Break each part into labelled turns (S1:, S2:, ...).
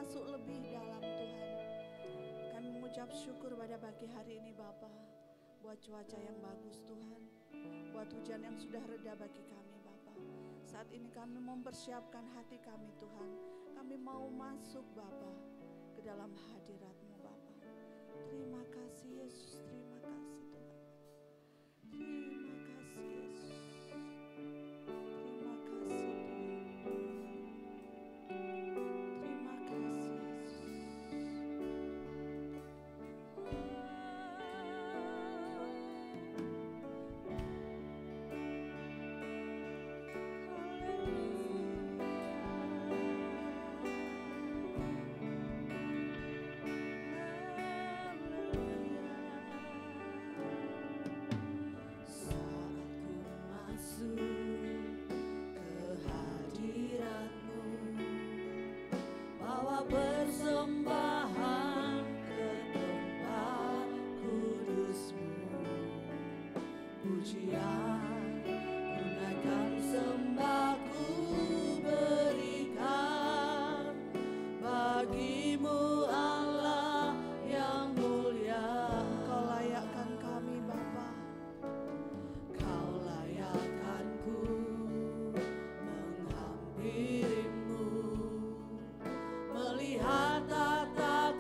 S1: masuk lebih dalam Tuhan. Kami mengucap syukur pada pagi hari ini Bapa, buat cuaca yang bagus Tuhan, buat hujan yang sudah reda bagi kami Bapa. Saat ini kami mempersiapkan hati kami Tuhan, kami mau masuk Bapa ke dalam hadirat-Mu Bapa. Terima kasih Yesus, terima kasih Tuhan. Terima kasih Yesus. Terima kasih Tuhan. Terima kasih Yesus.
S2: Persembahan ke tempat kudus-Mu, pujian tunaikan sembahku berikan bagi-Mu Allah yang mulia.
S1: Kau layakkan kami Bapa,
S2: Kau layakkanku menghampiri-Mu, melihat tata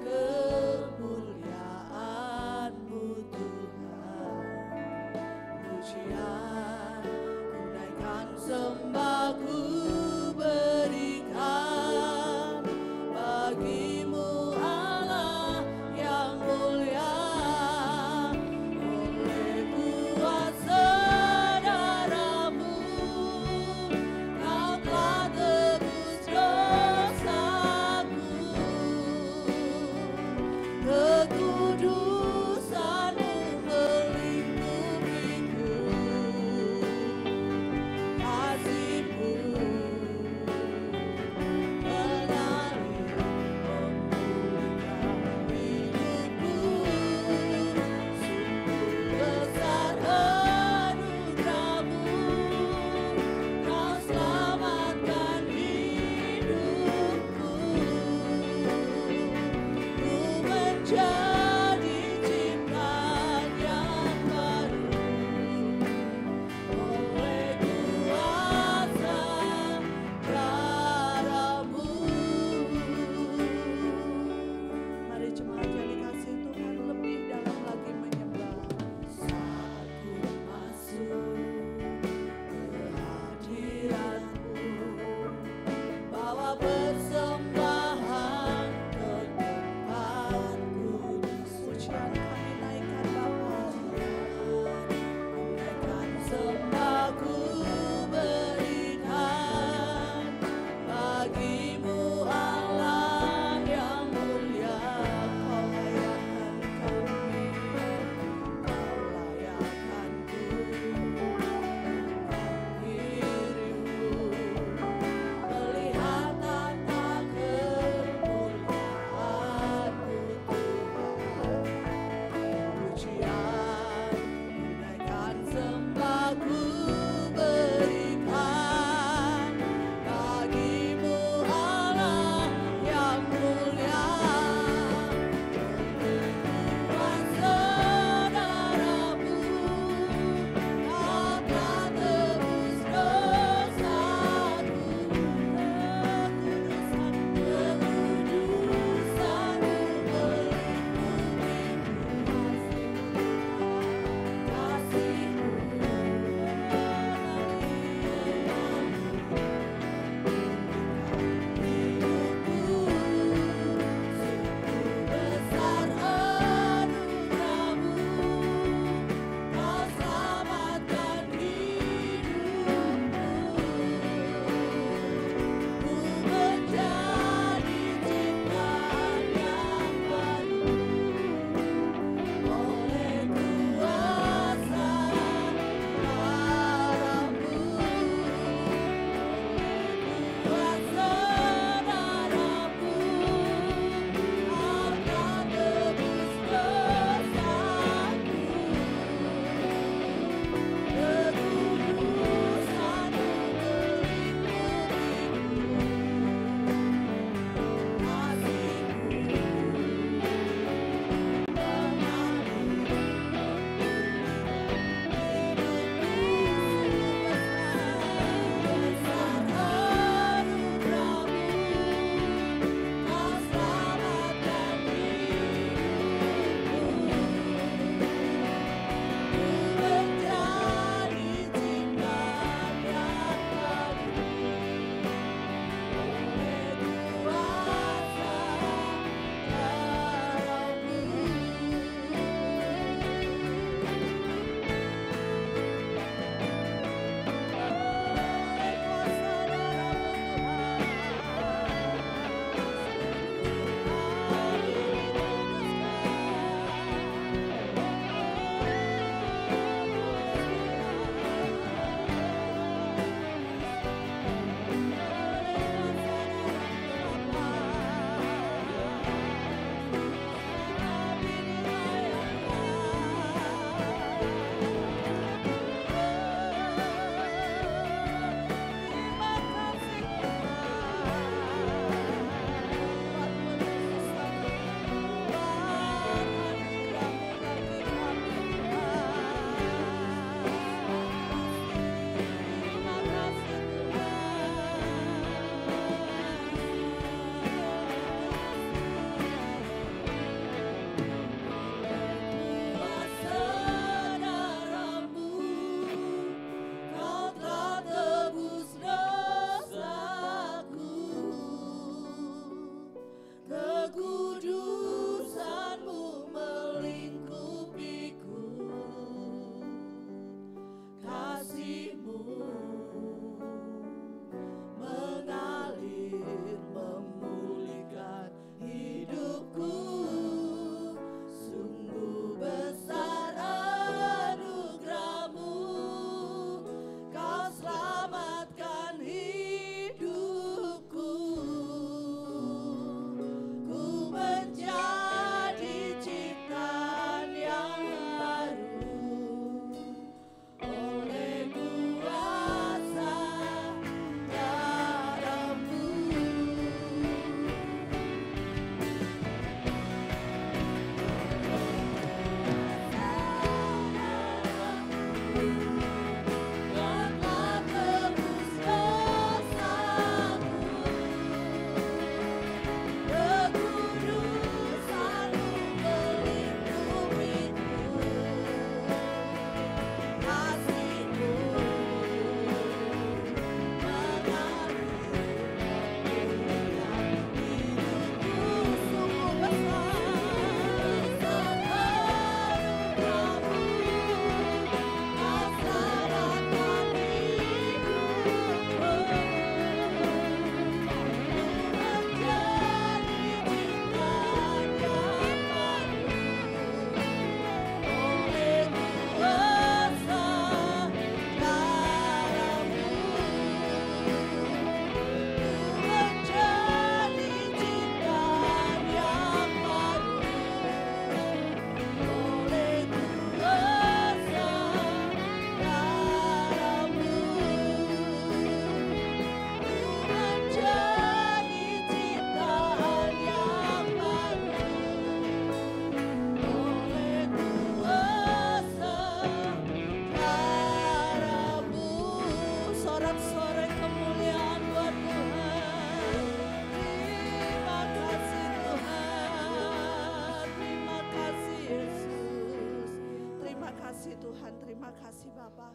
S1: kasih Tuhan, terima kasih Bapa.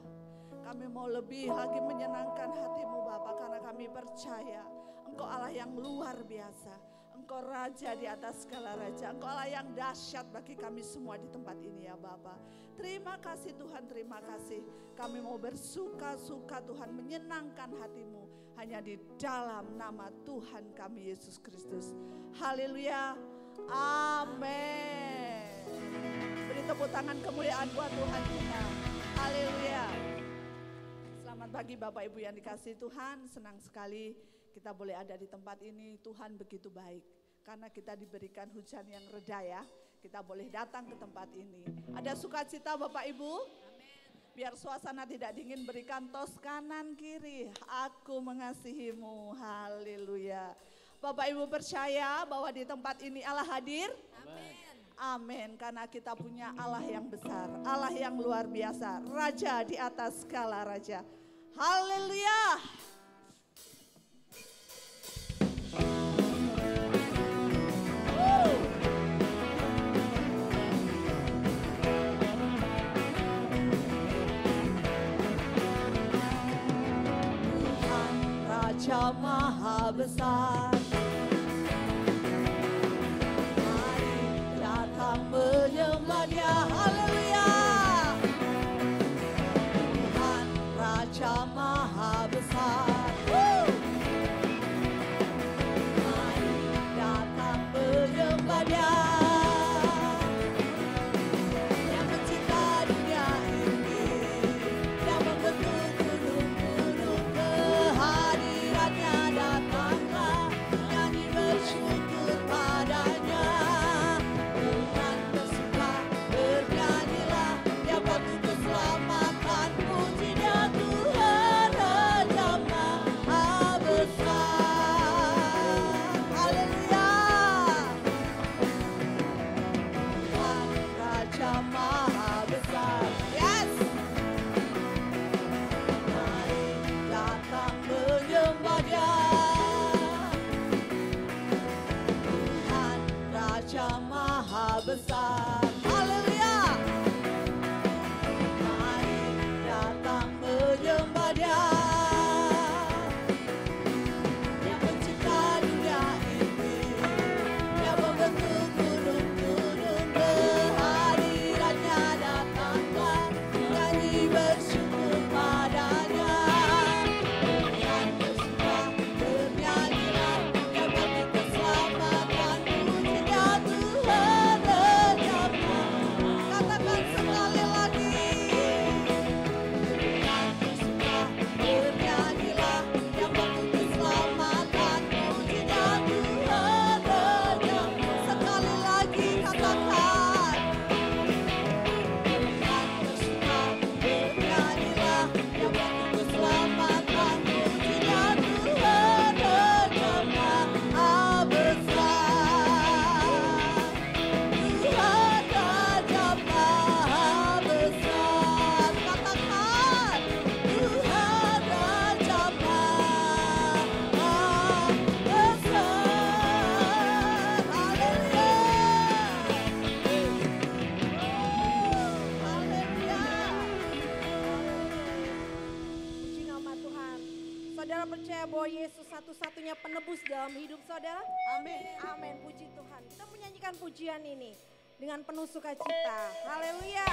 S1: Kami mau lebih lagi menyenangkan hati-Mu Bapa, karena kami percaya Engkau Allah yang luar biasa. Engkau Raja di atas segala raja. Engkau Allah yang dahsyat bagi kami semua di tempat ini ya Bapa. Terima kasih Tuhan, terima kasih. Kami mau bersuka-suka Tuhan, menyenangkan hati-Mu hanya di dalam nama Tuhan kami Yesus Kristus. Haleluya. Amin. Beri tepuk tangan kemuliaan buat Tuhan kita. Haleluya. Selamat pagi Bapak Ibu yang dikasihi Tuhan. Senang sekali kita boleh ada di tempat ini. Tuhan begitu baik. Karena kita diberikan hujan yang reda ya. Kita boleh datang ke tempat ini. Ada sukacita Bapak Ibu? Biar suasana tidak dingin, berikan tos kanan kiri. Aku mengasihimu. Haleluya. Bapak Ibu percaya bahwa di tempat ini Allah hadir? Amin. Amin. Karena kita punya Allah yang besar, Allah yang luar biasa, Raja di atas segala raja. Haleluya.
S2: Tuhan Raja Maha Besar, menyembah Dia, haleluya. Tuhan Raja Maha Besar, mari datang menyembah Dia, yang mencipta dunia ini, yang membentuk gunung-gunung, kehadirannya datanglah, nyanyi bersyukur padanya. Besar, haleluya. Mari datang menyembah Dia, yang mencipta dunia ini, yang membentuk gunung-gunung, kehadirannya datanglah, nyanyi bersyukur padanya. Tuhan bersuka bernyanyilah, yang bagi keselamatan pujinya Tuhan. Katakan sekali lagi, Tuhan bersuka bernyanyilah, yang bagi keselamatan pujinya Tuhan berjam. Sekali lagi katakan, Tuhan bersuka bernyanyilah, yang bagi keselamatan pujinya Tuhan berjam. Maha besar, Tuhan Raja Maha Besar. Katakan, Tuhan Raja Maha Besar. Haleluya. Haleluya.
S3: Puji nama Tuhan. Saudara percaya bahwa Yesus satu-satunya penebus dalam hidup saudara?
S1: Amin.
S3: Amin, puji Tuhan. Kita menyanyikan pujian ini dengan penuh sukacita. Haleluya.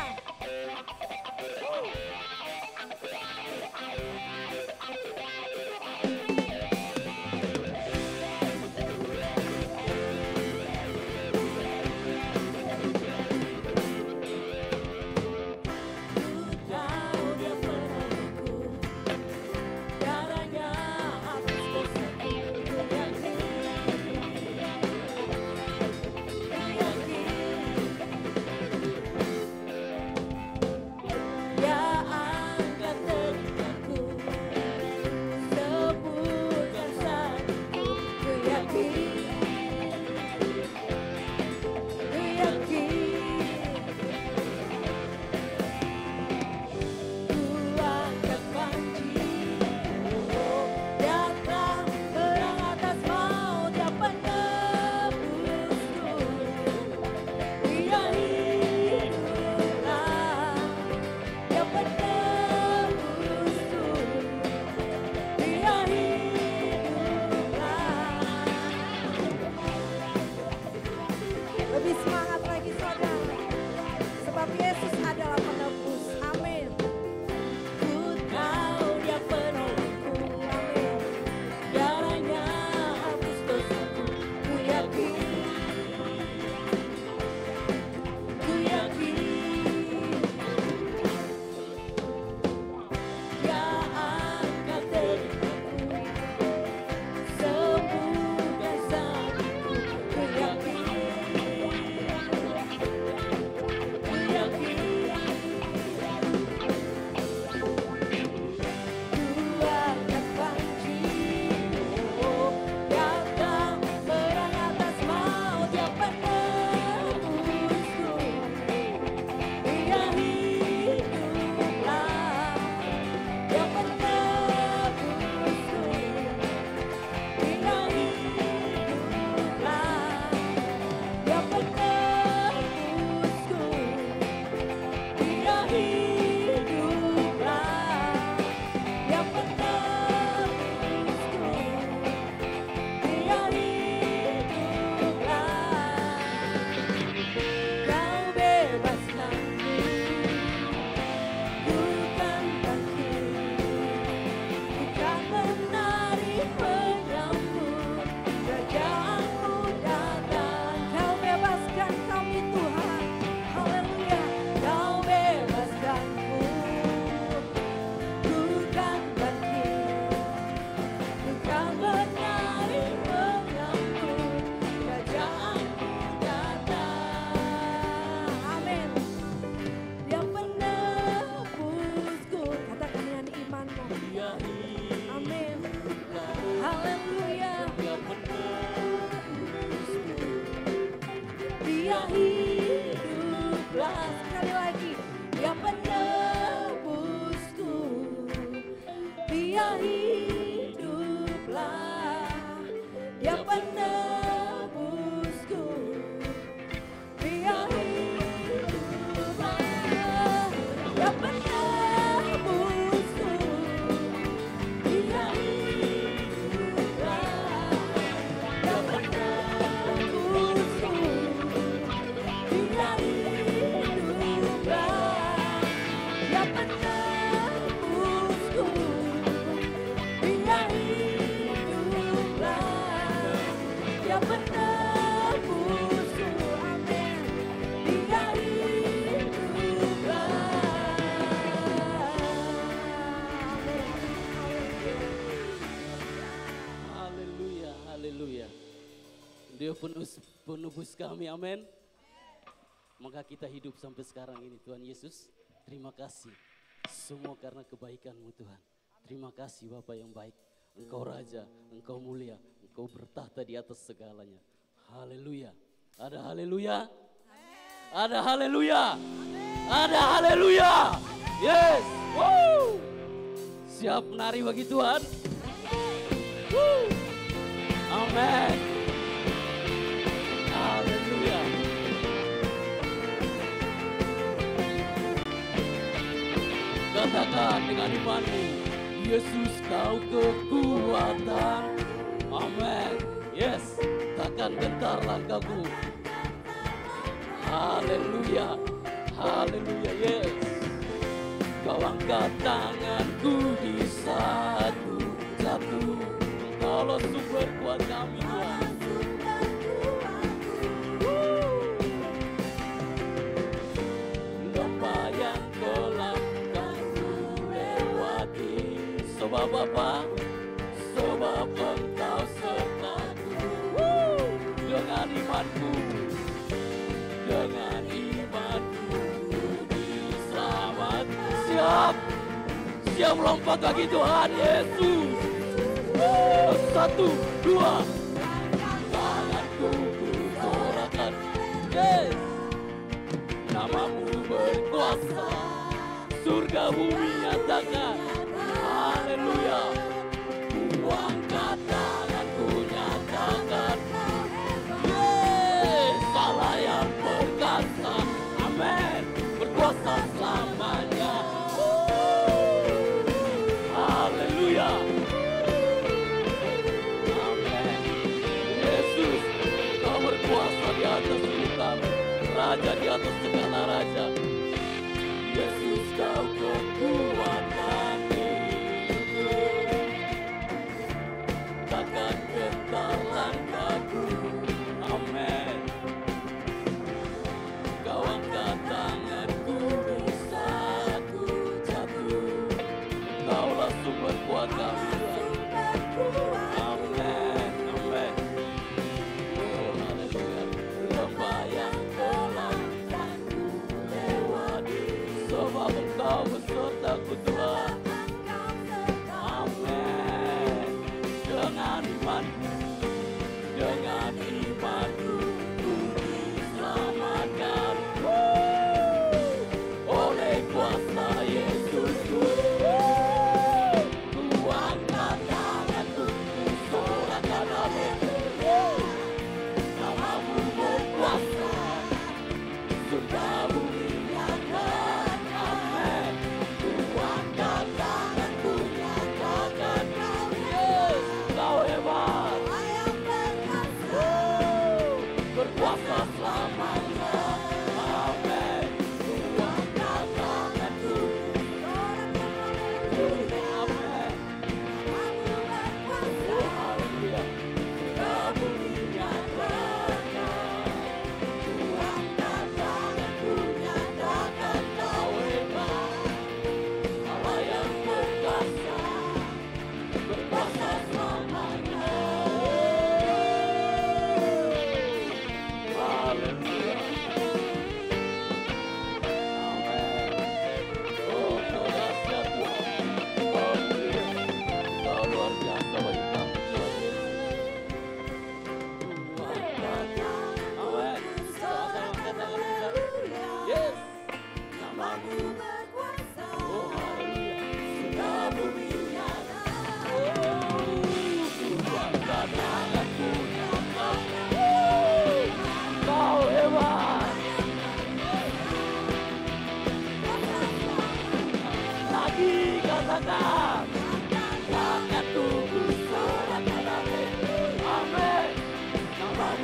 S2: Kau Dia penebusku, darahnya hapus dosaku, Dia angkat
S3: sebab Yesus adalah penebus. Amin.
S2: Ku tahu Dia penolongku, amin. Darahnya hapus dosaku, ku yakin. Ku yakin Dia angkat deritaku, sembuhkan sakitku, ku yakin. Ku yakin Ku angkat panji-Mu, datang perang atas maut, Dia penebusku. Dia hiduplah, Dia penebusku. Dia hiduplah, Dia penebusku. Dia hiduplah, Dia penebusku. Dia hiduplah. Kau bebaskanku, ku kan bangkit, ku kan menari menyambut kerajaanmu datang.
S3: Kau bebaskan kami Tuhan. Haleluya.
S2: Kau bebaskanku, ku kan bangkit, ku kan menari menyambut kerajaanmu datang.
S3: Amin. Dia penebusku. Katakan dengan imanmu.
S2: Dia
S3: Amin.
S2: hiduplah,
S3: Haleluya.
S2: Dia penebusku. Dia hiduplah,
S3: Sekali lagi.
S2: Dia penebusku. Dia hiduplah, Dia penebusku. Dia hiduplah, Dia penebusku. Dia hiduplah, Dia penebusku. Dia hiduplah, Dia penebusku. Dia hiduplah, Dia penebusku. Amin. Dia hiduplah.
S4: Haleluya, haleluya. Dia penebus kami, amin. Maka kita hidup sampai sekarang ini, Tuhan Yesus. Terima kasih semua karena kebaikan-Mu, Tuhan. Terima kasih Bapa yang baik. Engkau Raja, Engkau mulia, Engkau bertahta di atas segalanya. Haleluya. Ada haleluya? Ada haleluya? Ada haleluya? Yes. Woo. Siap menari bagi Tuhan? Woo. Amin. Haleluya. Katakan dengan imanmu, Yesus kau kekuatan. Amin. Yes, takkan gentar langkahku. Haleluya. Haleluya. Yes. Kau angkat tanganku di satu. Kalau sumber kuat kami Tuhan. Apa yang kau lakukan ku lewati. Sebab apa? Sebab Engkau sertaku. Dengan imanku, dengan imanku ku diselamat. Siap lompat bagi Tuhan Yesus. 1, 2. Tanganku ku sorakan. Yes. Namamu berkuasa, surga bumi nyatakan. Haleluya. Ku angkat tanganku nyatakan. Yes. Allah yang perkasa, amin, berkuasa selamanya. Haleluya. Amin. Yesus, Kau berkuasa di atas hidup kami, Raja di atas segala raja.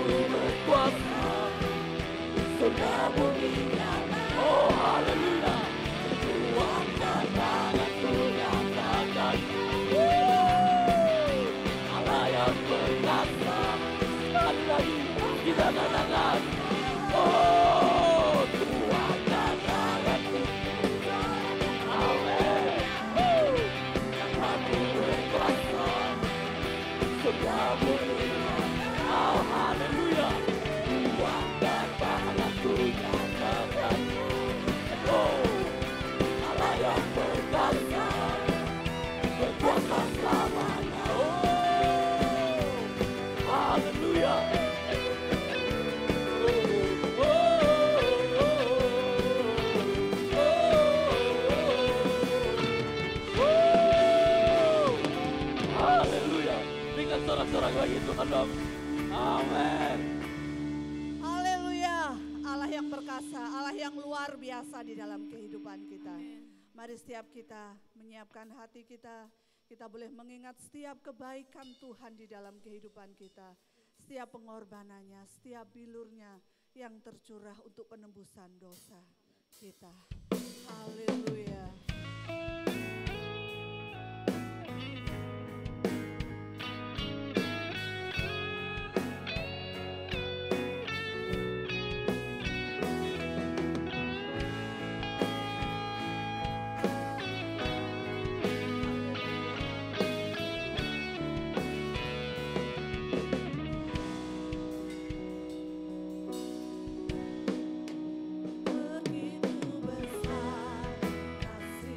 S4: berkuasa, surga bumi nyata. Oh haleluya, kuatkan tanganku nyatakan, Allah yang berkuasa. Sekali lagi kita katakan, oh kuatkan tanganku. Amin. Tanganku berkuasa, surga bumi. Oh haleluya, kuatkan tanganku nyatakan, oh Allah yang berkuasa, berkuasa selamanya. Oh haleluya. Haleluya. Berikan sorak-sorak bagi Tuhan dong. Amin.
S1: Haleluya. Allah yang perkasa, Allah yang luar biasa di dalam kehidupan kita. Mari setiap kita menyiapkan hati kita, kita boleh mengingat setiap kebaikan Tuhan di dalam kehidupan kita. Setiap pengorbanannya, setiap bilurnya yang tercurah untuk penembusan dosa kita. Haleluya. Begitu besar kasih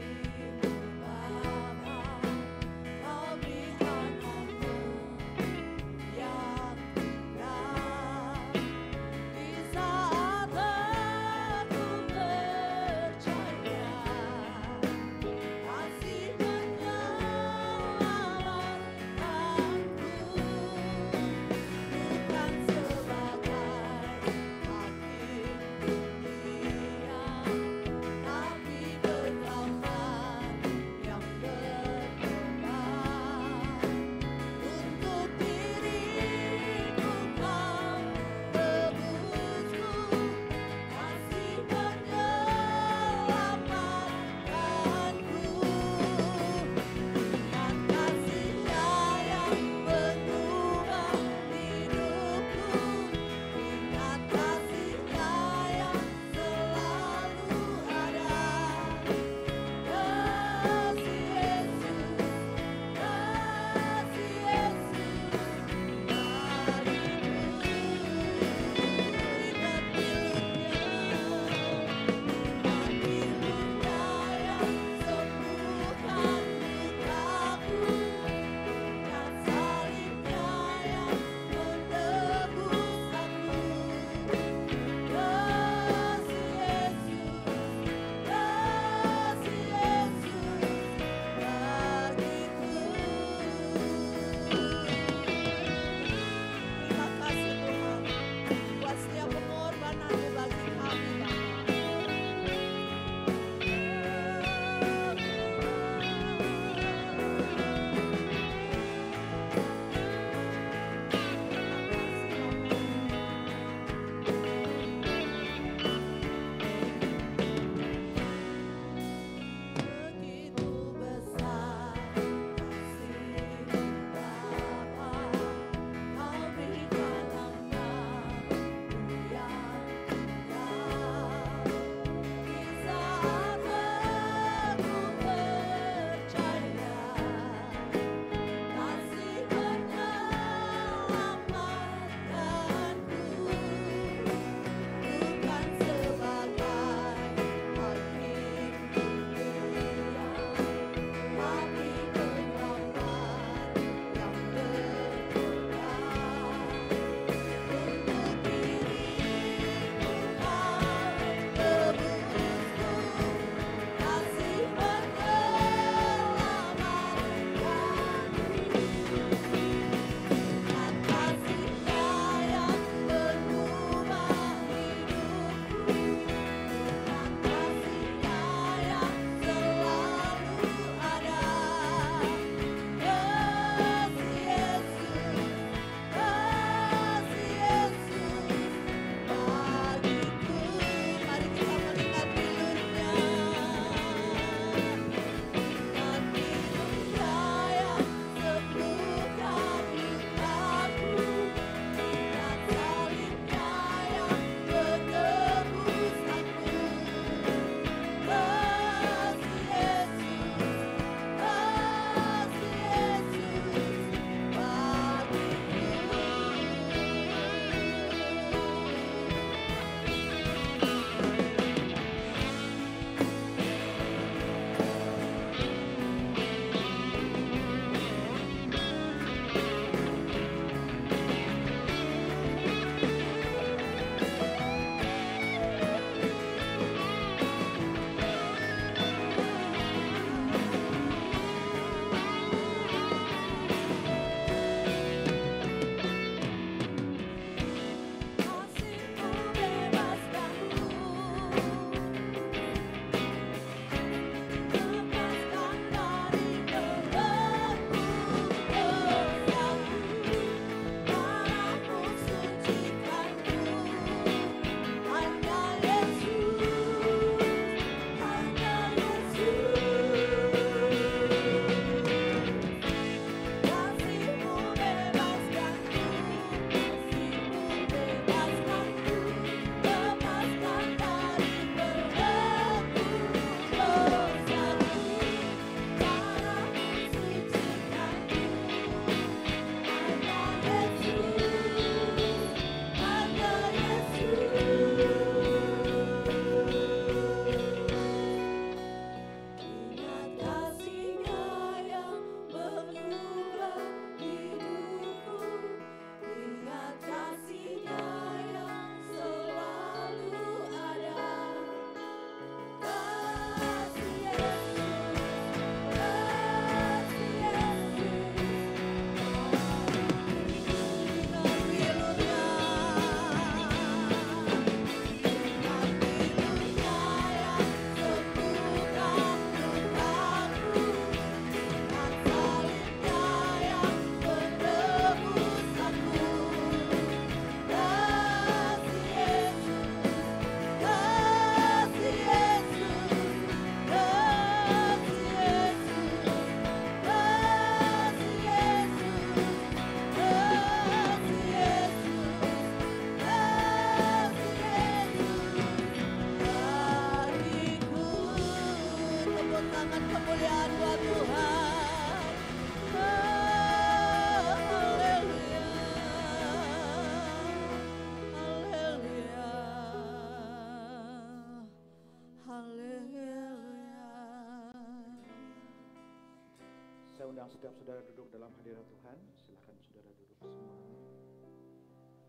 S5: mengundang setiap saudara duduk dalam hadirat Tuhan. Silakan saudara duduk semua.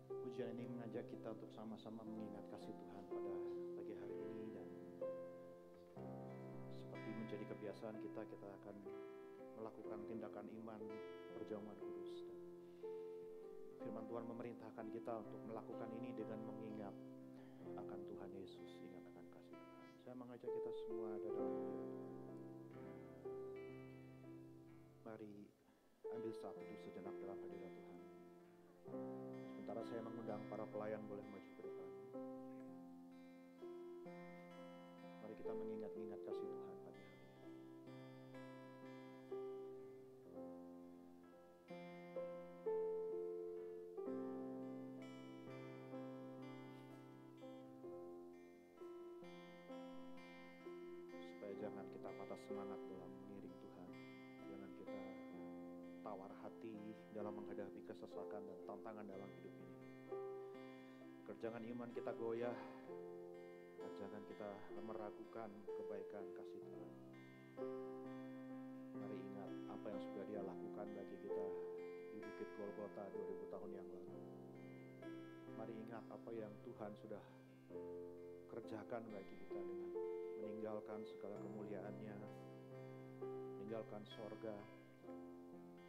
S5: Pujian ini mengajak kita untuk sama-sama mengingat kasih Tuhan pada pagi hari ini, dan seperti menjadi kebiasaan kita akan melakukan tindakan iman perjamuan kudus. Dan firman Tuhan memerintahkan kita untuk melakukan ini dengan mengingat akan Tuhan Yesus, ingat akan kasih Tuhan. Saya mengajak kita semua ada dalam hadirat Tuhan. Mari ambil saat teduh sejenak dalam hadirat Tuhan. Sementara saya mengundang para pelayan boleh maju ke depan. Mari kita mengingat-ingat kasih Tuhan pagi hari ini. Supaya jangan kita patah semangat dalam mengiring Tuhan. Jangan kita tawar hati dalam menghadapi kesesakan dan tantangan dalam hidup ini. Jangan iman kita goyah, dan jangan kita meragukan kebaikan kasih Tuhan. Mari ingat apa yang sudah Dia lakukan bagi kita di Bukit Golgota 2000 tahun yang lalu. Mari ingat apa yang Tuhan sudah kerjakan bagi kita dengan meninggalkan segala kemuliaannya, meninggalkan sorga,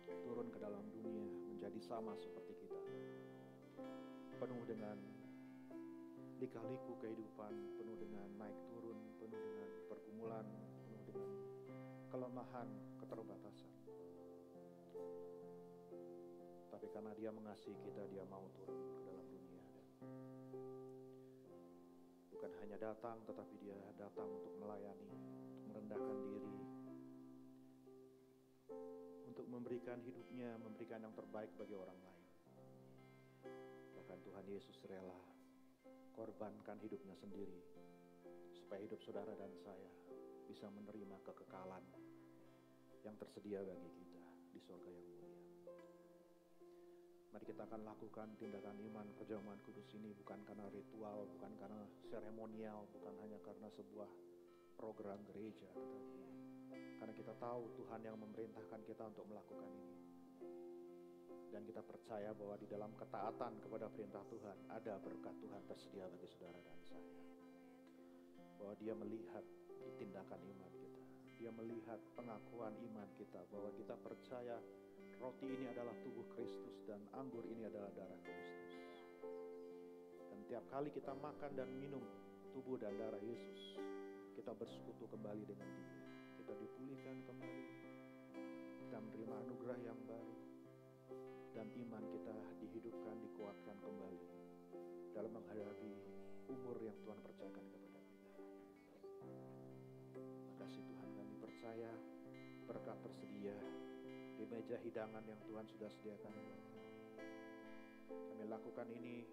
S5: turun ke dalam dunia menjadi sama seperti kita, penuh dengan lika-liku kehidupan, penuh dengan naik turun, penuh dengan pergumulan, penuh dengan kelemahan, keterbatasan. Tapi karena Dia mengasihi kita, Dia mau turun ke dalam dunia, dan bukan hanya datang, tetapi Dia datang untuk melayani, untuk merendahkan diri, untuk memberikan hidupnya, memberikan yang terbaik bagi orang lain. Bahkan Tuhan Yesus rela korbankan hidupnya sendiri supaya hidup saudara dan saya bisa menerima kekekalan yang tersedia bagi kita di surga yang mulia. Mari kita akan lakukan tindakan iman perjamuan kudus ini bukan karena ritual, bukan karena seremonial, bukan hanya karena sebuah program gereja, tetapi karena kita tahu Tuhan yang memerintahkan kita untuk melakukan ini. Dan kita percaya bahwa di dalam ketaatan kepada perintah Tuhan ada berkat Tuhan tersedia bagi saudara dan saya. Bahwa Dia melihat tindakan iman kita. Dia melihat pengakuan iman kita bahwa kita percaya roti ini adalah tubuh Kristus dan anggur ini adalah darah Kristus. Dan tiap kali kita makan dan minum tubuh dan darah Yesus, kita bersekutu kembali dengan Dia. Kita dipulihkan kembali. Kita menerima anugerah yang baru. Dan iman kita dihidupkan, dikuatkan kembali dalam menghadapi umur yang Tuhan percayakan kepada kita. Makasih Tuhan, kami percaya berkat tersedia di meja hidangan yang Tuhan sudah sediakan buat kami. Kami lakukan ini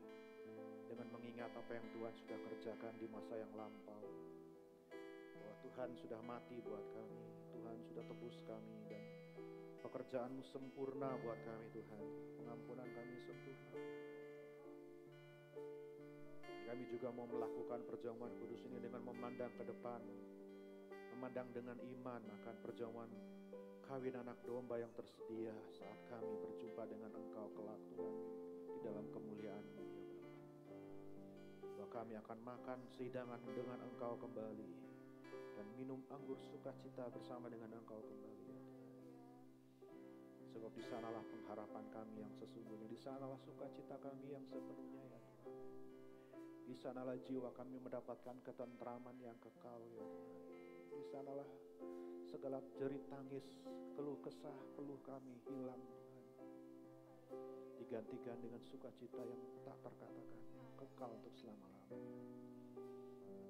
S5: dengan mengingat apa yang Tuhan sudah kerjakan di masa yang lampau. Bahwa Tuhan sudah mati buat kami, Tuhan sudah tebus kami, dan pekerjaan-Mu sempurna buat kami Tuhan. Pengampunan kami sempurna. Kami juga mau melakukan perjamuan kudus ini dengan memandang ke depan. Memandang dengan iman akan perjamuan kawin anak domba yang tersedia saat kami berjumpa dengan Engkau kelak Tuhan di dalam kemuliaan-Mu ya Bapa. Bahwa kami akan makan sehidangan dengan Engkau kembali dan minum anggur sukacita bersama dengan Engkau kembali. Sebab di sanalah pengharapan kami yang sesungguhnya, di sanalah sukacita kami yang sepenuhnya ya Tuhan. Di sanalah jiwa kami mendapatkan ketentraman yang kekal ya Tuhan. Di sanalah segala jerit tangis, keluh kesah, keluh kami hilang Tuhan. Digantikan dengan sukacita yang tak terkatakan, yang kekal untuk selama-lamanya.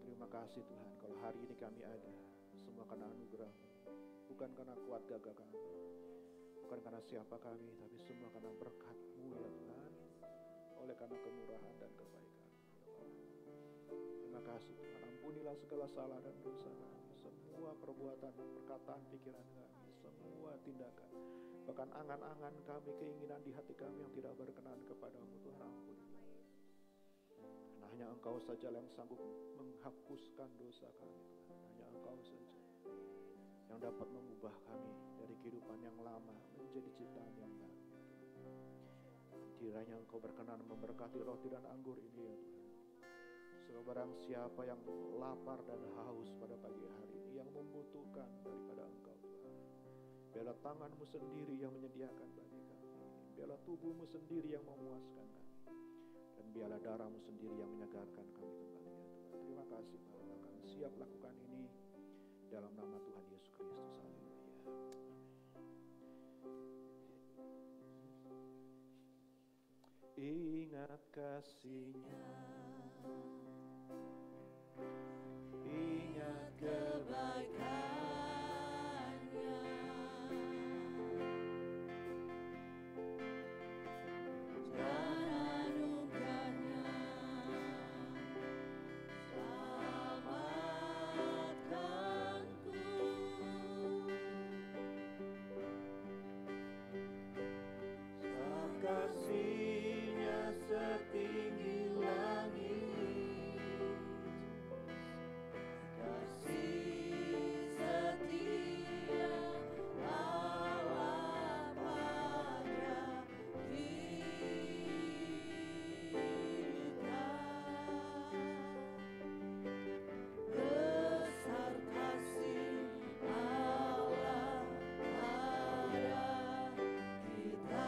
S5: Terima kasih Tuhan, kalau hari ini kami ada, semua karena anugerah-Mu, bukan karena kuat gagah kami. Bukan karena siapa kami, tapi semua karena berkat-Mu ya Tuhan. Oleh karena kemurahan dan kebaikan ya Allah. Terima kasih Tuhan, ampunilah segala salah dan dosa kami. Semua perbuatan, perkataan, pikiran kami, semua tindakan, bahkan angan-angan kami, keinginan di hati kami yang tidak berkenan kepadamu Tuhan, ampunilah. Karena hanya Engkau saja yang sanggup menghapuskan dosa kami Tuhan. Hanya Engkau saja. yang dapat mengubah kami dari kehidupan yang lama menjadi ciptaan yang baru. Kiranya Engkau berkenan memberkati roti dan anggur ini ya Tuhan. Barang siapa yang lapar dan haus pada pagi hari ini, yang membutuhkan daripada Engkau Tuhan, biarlah tangan-Mu sendiri yang menyediakan bagi kami, biarlah tubuh-Mu sendiri yang memuaskan kami, dan biarlah darah-Mu sendiri yang menyegarkan kami kembali ya Tuhan. Terima kasih Bapa, kami siap lakukan ini dalam nama Tuhan Yesus Kristus. Haleluya. Ingat kasih-Nya, ingat kebaikan-Nya,
S2: dan anugerah-Nya selamatkanku.
S5: sebab kasih-Nya setinggi langit,
S2: Kasih setia Allah pada kita. Besar kasih Allah pada kita.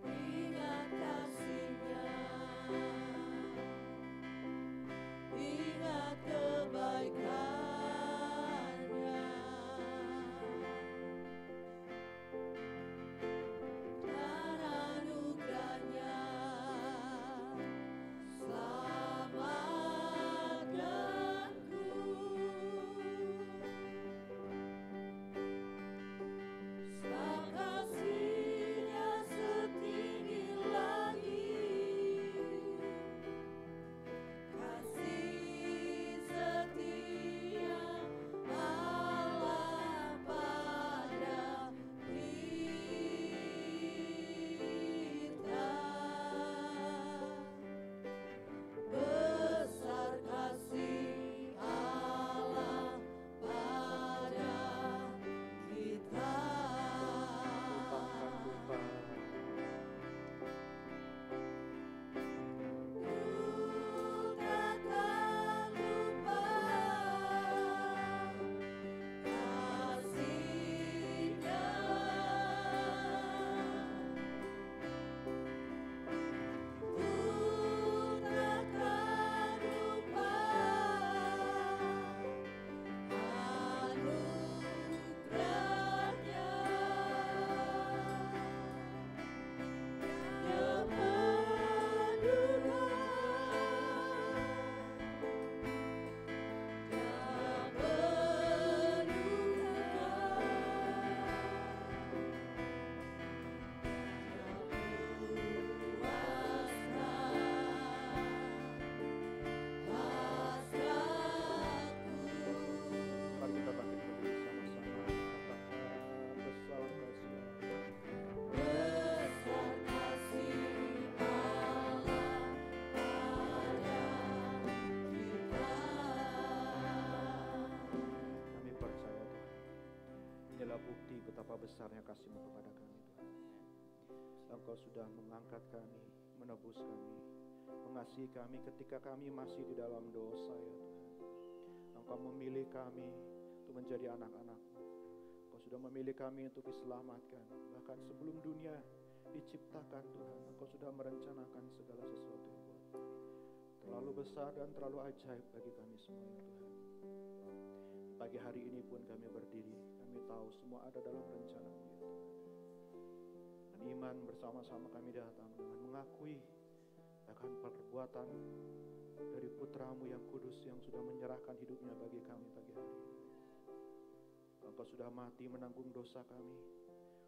S5: ingat kasih-Nya,
S2: Ingat kasihnya, ingat kebaikannya, dan anugerahnya selamatkanku. Sebab kasih-Nya setinggi langit, kasih setia Allah pada kita. Besar kasih Allah pada kita.
S5: lupakan
S2: Ku takkan lupa kasih-Nya. Ku takkan lupa anugerah-Nya. Yang menduga, yang
S5: Mari kita bangkit berdiri sama-sama, katakan besar kasih-Nya.
S2: besar kasih Allah pada kita.
S5: Kami percaya Tuhan, inilah bukti betapa besarnya kasih-Mu kepada kami Tuhan. Engkau sudah mengangkat kami, menebus kami, mengasihi kami ketika kami masih di dalam dosa ya Tuhan. Engkau memilih kami untuk menjadi anak-anak-Mu. Engkau sudah memilih kami untuk diselamatkan. Bahkan sebelum dunia diciptakan Tuhan, Engkau sudah merencanakan segala sesuatu yang buat. Terlalu besar dan terlalu ajaib bagi kami semua ya Tuhan. Pagi hari ini pun kami berdiri, kami tahu semua ada dalam rencana-Mu ya Tuhan. Dan iman bersama-sama kami datang dengan mengakui akan perbuatan dari putra-Mu yang kudus yang sudah menyerahkan hidupnya bagi kami pagi hari ini. Engkau sudah mati menanggung dosa kami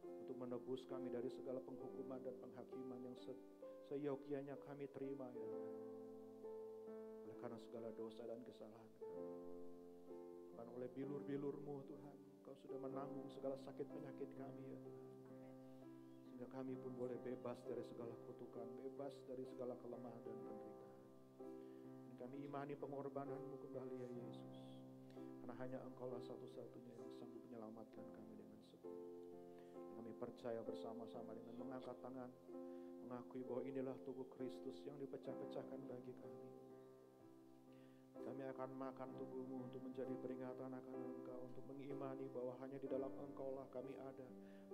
S5: untuk menebus kami dari segala penghukuman dan penghakiman yang seyogyanya kami terima ya Tuhan. Oleh karena segala dosa dan kesalahan kami, bukan oleh bilur-bilur-Mu Tuhan, Engkau sudah menanggung segala sakit penyakit kami ya Tuhan. Sehingga kami pun boleh bebas dari segala kutukan, bebas dari segala kelemahan dan penderitaan. Dan kami imani pengorbanan-Mu kembali ya Yesus. Karena hanya Engkaulah satu-satunya yang sanggup menyelamatkan kami dengan sepenuhnya. Kami percaya bersama-sama dengan mengangkat tangan, mengakui bahwa inilah tubuh Kristus yang dipecah-pecahkan bagi kami. Kami akan makan tubuh-Mu untuk menjadi peringatan akan Engkau, untuk mengimani bahwa hanya di dalam Engkaulah kami ada.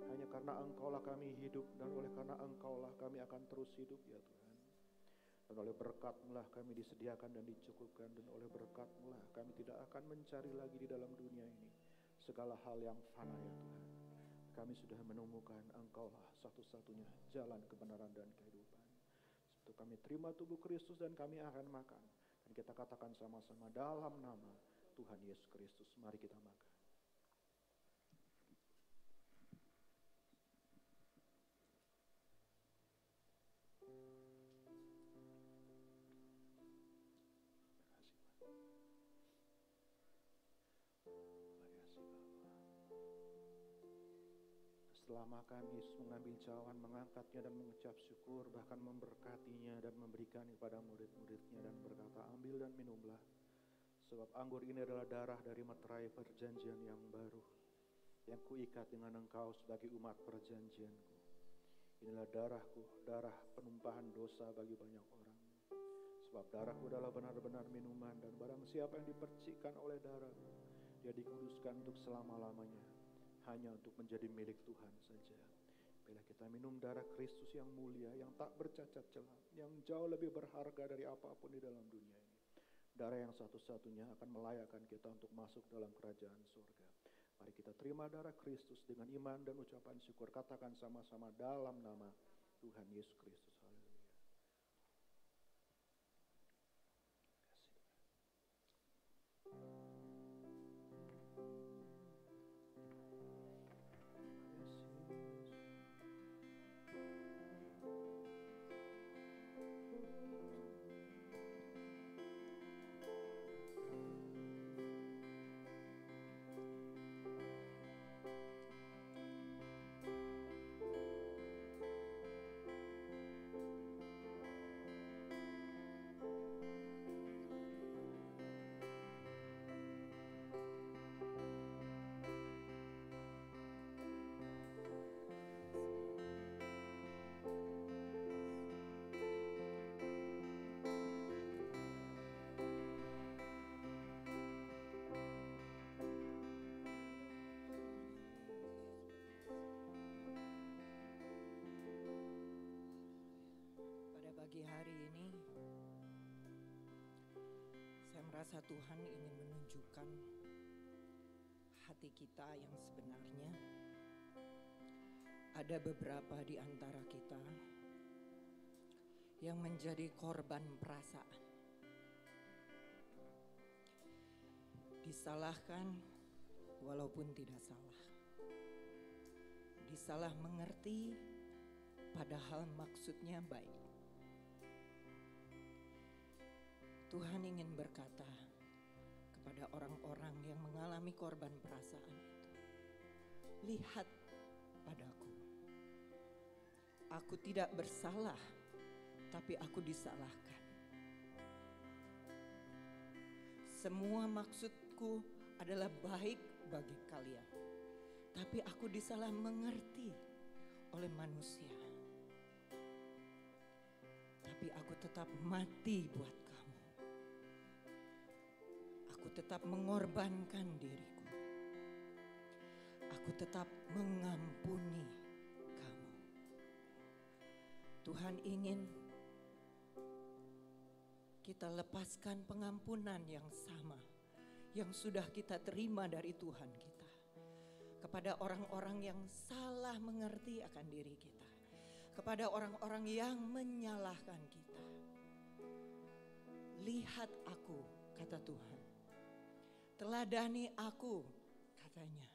S5: Hanya karena Engkaulah kami hidup, dan oleh karena Engkaulah kami akan terus hidup ya Tuhan. Dan oleh berkat-Mu lah kami disediakan dan dicukupkan, dan oleh berkat-Mu lah kami tidak akan mencari lagi di dalam dunia ini segala hal yang fana ya Tuhan. Kami sudah menemukan Engkaulah satu-satunya jalan kebenaran dan kehidupan. Sebab kami terima tubuh Kristus dan kami akan makan. Dan kita katakan sama-sama dalam nama Tuhan Yesus Kristus. Mari kita makan. Setelah makan, Yesus mengambil cawan, mengangkatnya dan mengucap syukur, bahkan memberkatinya dan memberikan kepada murid-muridnya dan berkata, ambil dan minumlah. Sebab anggur ini adalah darah dari meterai perjanjian yang baru, yang kuikat dengan engkau sebagai umat perjanjianku. Inilah darahku, darah penumpahan dosa bagi banyak orang. Sebab darahku adalah benar-benar minuman, dan barang siapa yang dipercikkan oleh darahku, dia dikuduskan untuk selama-lamanya, hanya untuk menjadi milik Tuhan saja. Bila kita minum darah Kristus yang mulia, yang tak bercacat celah, yang jauh lebih berharga dari apapun di dalam dunia ini. Darah yang satu-satunya akan melayakkan kita untuk masuk dalam kerajaan surga. Mari kita terima darah Kristus dengan iman dan ucapan syukur. Katakan sama-sama dalam nama Tuhan Yesus Kristus. Haleluya.
S2: Pagi hari ini saya merasa Tuhan ingin menunjukkan hati kita yang sebenarnya. Ada beberapa di antara kita yang menjadi korban perasaan, disalahkan walaupun tidak salah, disalah mengerti padahal maksudnya baik. Tuhan ingin berkata kepada orang-orang yang mengalami korban perasaan itu, lihat padaku. Aku tidak bersalah, tapi aku disalahkan. Semua maksudku adalah baik bagi kalian, tapi aku disalah mengerti oleh manusia. Tapi aku tetap mati buat kamu. Aku tetap mengorbankan diriku. Aku tetap mengampuni kamu. Tuhan ingin kita lepaskan pengampunan yang sama yang sudah kita terima dari Tuhan kita kepada orang-orang yang salah mengerti akan diri kita, kepada orang-orang yang menyalahkan kita. Lihat aku, kata Tuhan. Teladani aku, katanya.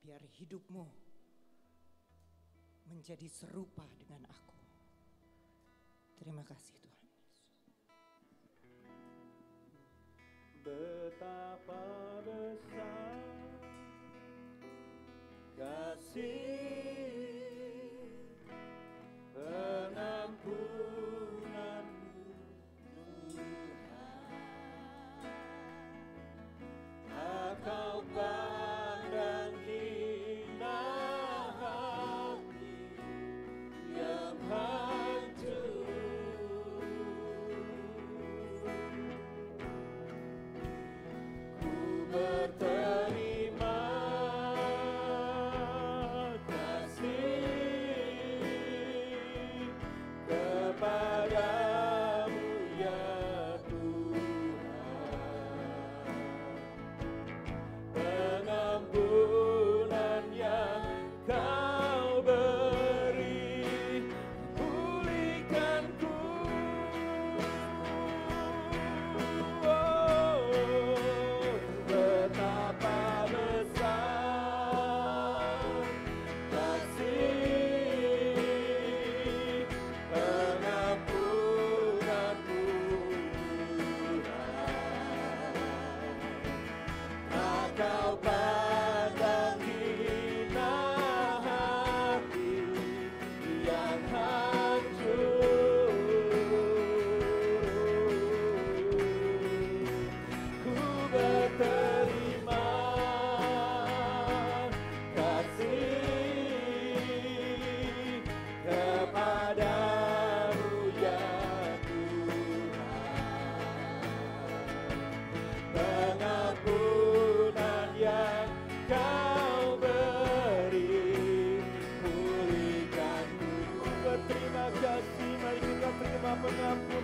S2: Biar hidupmu menjadi serupa dengan aku. Terima kasih Tuhan.
S6: Betapa besar kasih pengampun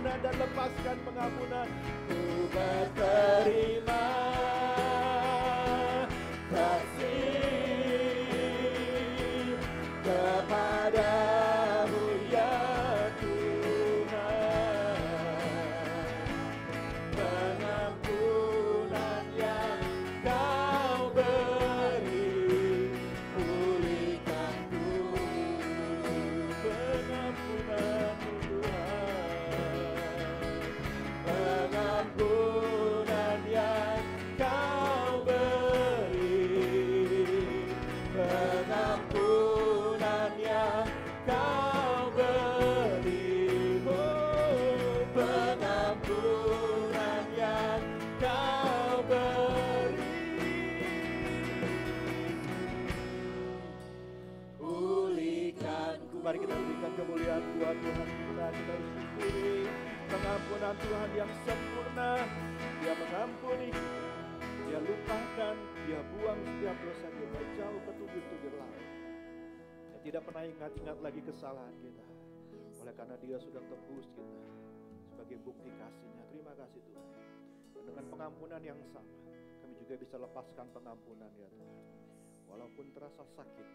S6: pengampunan dan lepaskan pengampunan. Ku berterima kasih kepadamu ya Tuhan. Pengampunan yang Kau beri, pulihkanku. Pengampunan Tuhan, pengampunan yang Kau beri, pengampunan yang Kau beri, oh, pengampunan yang Kau beri, pulihkanku. Mari kita berikan kemuliaan buat Tuhan kita bersyukuri pengampunan Tuhan yang sempurna. Dia mengampuni, Dia lupakan, Dia buang setiap dosa kita jauh ke tubir-tubir laut. Dia tidak pernah ingat-ingat lagi kesalahan kita. Oleh karena Dia sudah tebus kita sebagai bukti kasih-Nya. Terima kasih Tuhan. Dan dengan pengampunan yang sama, kami juga bisa lepaskan pengampunan ya Tuhan. Walaupun terasa sakit,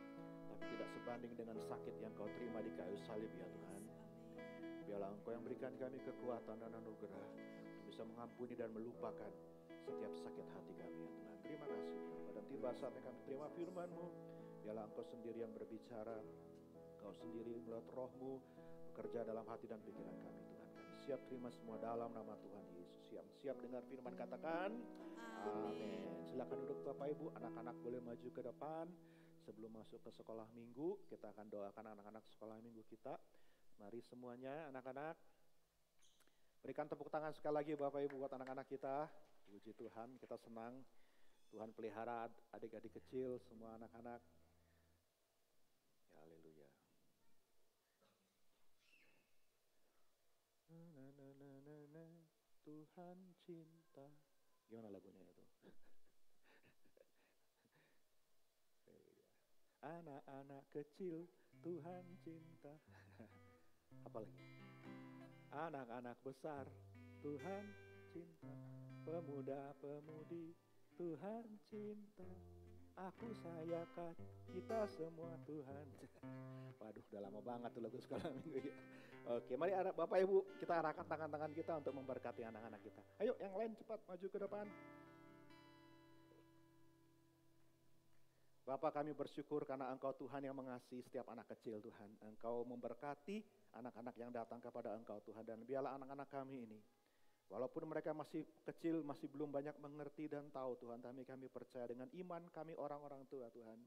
S6: tapi tidak sebanding dengan sakit yang Kau terima di kayu salib ya Tuhan. Biarlah Engkau yang berikan kami kekuatan dan anugerah untuk bisa mengampuni dan melupakan setiap sakit hati kami ya Tuhan. Terima kasih Tuhan. Dan tiba saatnya kami terima firman-Mu. Biarlah Engkau sendiri yang berbicara, Engkau sendiri melalui Roh-Mu bekerja dalam hati dan pikiran kami Tuhan. Kami siap terima semua dalam nama Tuhan Yesus. Siap dengar firman, katakan amin. Silakan duduk Bapak Ibu, anak-anak boleh maju ke depan. Sebelum masuk ke sekolah minggu, kita akan doakan anak-anak sekolah minggu kita. Mari semuanya anak-anak, berikan tepuk tangan sekali lagi Bapak Ibu buat anak-anak kita. Puji Tuhan, kita senang Tuhan pelihara adik-adik kecil, semua anak-anak. Ya, haleluya. Tuhan cinta. Gimana lagunya itu? Anak-anak kecil Tuhan cinta. Apa lagi? Anak-anak besar Tuhan cinta. Pemuda-pemudi Tuhan cinta. Aku sayangkan kita semua Tuhan. Waduh, udah lama banget tuh lagu sekolah minggu ya. Oke, mari Bapak Ibu kita arahkan tangan-tangan kita untuk memberkati anak-anak kita. Ayo yang lain cepat maju ke depan. Bapak, kami bersyukur karena Engkau Tuhan yang mengasihi setiap anak kecil Tuhan. Engkau memberkati anak-anak yang datang kepada Engkau Tuhan. Dan biarlah anak-anak kami ini, walaupun mereka masih kecil, masih belum banyak mengerti dan tahu Tuhan, tapi kami percaya dengan iman kami orang-orang tua Tuhan.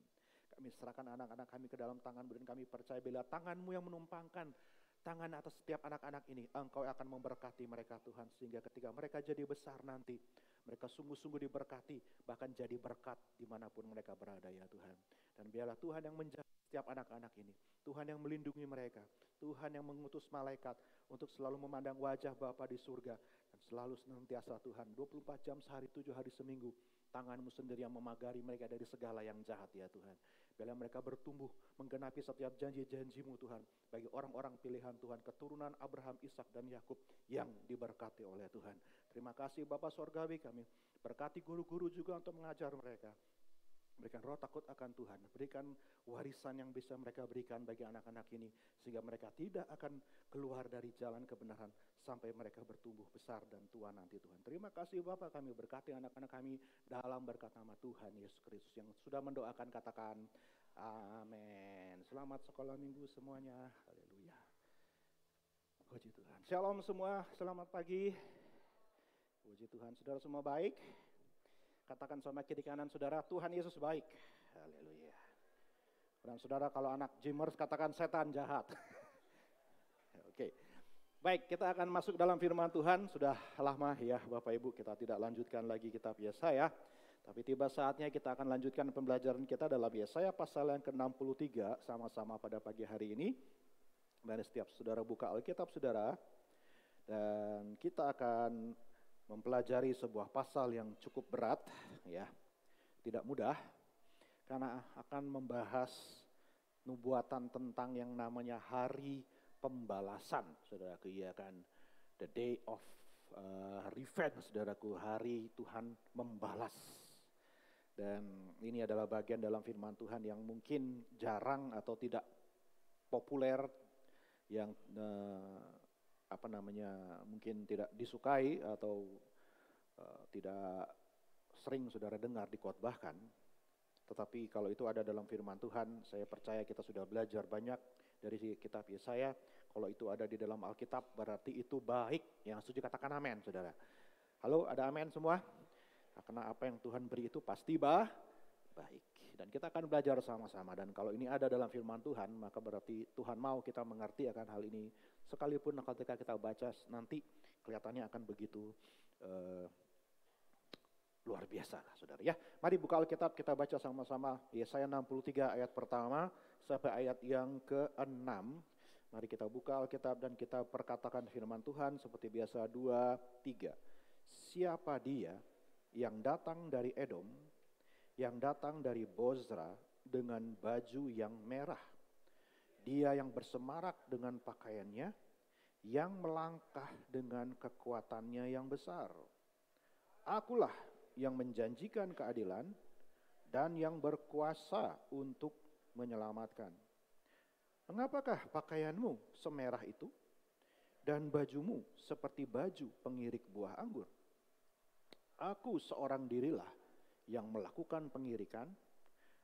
S6: Kami serahkan anak-anak kami ke dalam tangan-Mu dan kami percaya bila tangan-Mu yang menumpangkan tangan atas setiap anak-anak ini, Engkau akan memberkati mereka Tuhan. Sehingga ketika mereka jadi besar nanti, mereka sungguh-sungguh diberkati, bahkan jadi berkat dimanapun mereka berada ya Tuhan. Dan biarlah Tuhan yang menjaga setiap anak-anak ini, Tuhan yang melindungi mereka, Tuhan yang mengutus malaikat untuk selalu memandang wajah Bapa di surga. Dan selalu senantiasa Tuhan, 24 jam sehari, 7 hari seminggu, tangan-Mu sendiri yang memagari mereka dari segala yang jahat ya Tuhan. Biarlah mereka bertumbuh menggenapi setiap janji-janji-Mu Tuhan, bagi orang-orang pilihan Tuhan, keturunan Abraham, Ishak dan Yakub yang diberkati oleh Tuhan. Terima kasih Bapa Sorgawi kami, berkati guru-guru juga untuk mengajar mereka. Berikan roh takut akan Tuhan, berikan warisan yang bisa mereka berikan bagi anak-anak ini, sehingga mereka tidak akan keluar dari jalan kebenaran sampai mereka bertumbuh besar dan tua nanti Tuhan. Terima kasih Bapak, kami berkati anak-anak kami dalam berkat nama Tuhan Yesus Kristus yang sudah mendoakan, katakan amin. Selamat sekolah minggu semuanya, haleluya. Puji Tuhan. Shalom semua, selamat pagi. Puji Tuhan, saudara semua baik. Katakan sama kiri kanan saudara, Tuhan Yesus baik. Haleluya. Dan saudara kalau anak Jimmers katakan setan jahat. Oke. Baik, kita akan masuk dalam firman Tuhan. Sudah lama ya Bapak Ibu kita tidak lanjutkan lagi kitab Yesaya. Tapi tiba saatnya kita akan lanjutkan pembelajaran kita dalam Yesaya pasal yang ke-63 sama-sama pada pagi hari ini. Mari setiap saudara buka Alkitab saudara. Dan kita akan mempelajari sebuah pasal yang cukup berat, ya, tidak mudah, karena akan membahas nubuatan tentang yang namanya hari pembalasan, saudara, iya kan. The day of revenge, saudaraku, hari Tuhan membalas. Dan ini adalah bagian dalam firman Tuhan yang mungkin jarang atau tidak populer, yang mungkin tidak disukai atau tidak sering saudara dengar dikhotbahkan. Tetapi kalau itu ada dalam firman Tuhan, saya percaya kita sudah belajar banyak dari kitab Yesaya. Kalau itu ada di dalam Alkitab, berarti itu baik. Yang setuju katakan amin, saudara. Halo, ada amin semua? Karena apa yang Tuhan beri itu pasti baik. Dan kita akan belajar sama-sama. Dan kalau ini ada dalam firman Tuhan, maka berarti Tuhan mau kita mengerti akan hal ini. Sekalipun ketika kita baca nanti kelihatannya akan begitu luar biasa lah, saudara ya. Mari buka Alkitab, kita baca sama-sama Yesaya 63 ayat pertama sampai ayat yang ke-6. Mari kita buka Alkitab dan kita perkatakan firman Tuhan seperti biasa. 2, 3. Siapa dia yang datang dari Edom, yang datang dari Bozra dengan baju yang merah? Dia yang bersemarak dengan pakaiannya, yang melangkah dengan kekuatannya yang besar. Akulah yang menjanjikan keadilan dan yang berkuasa untuk menyelamatkan. Mengapakah pakaianmu semerah itu dan bajumu seperti baju pengirik buah anggur? Aku seorang dirilah yang melakukan pengirikan,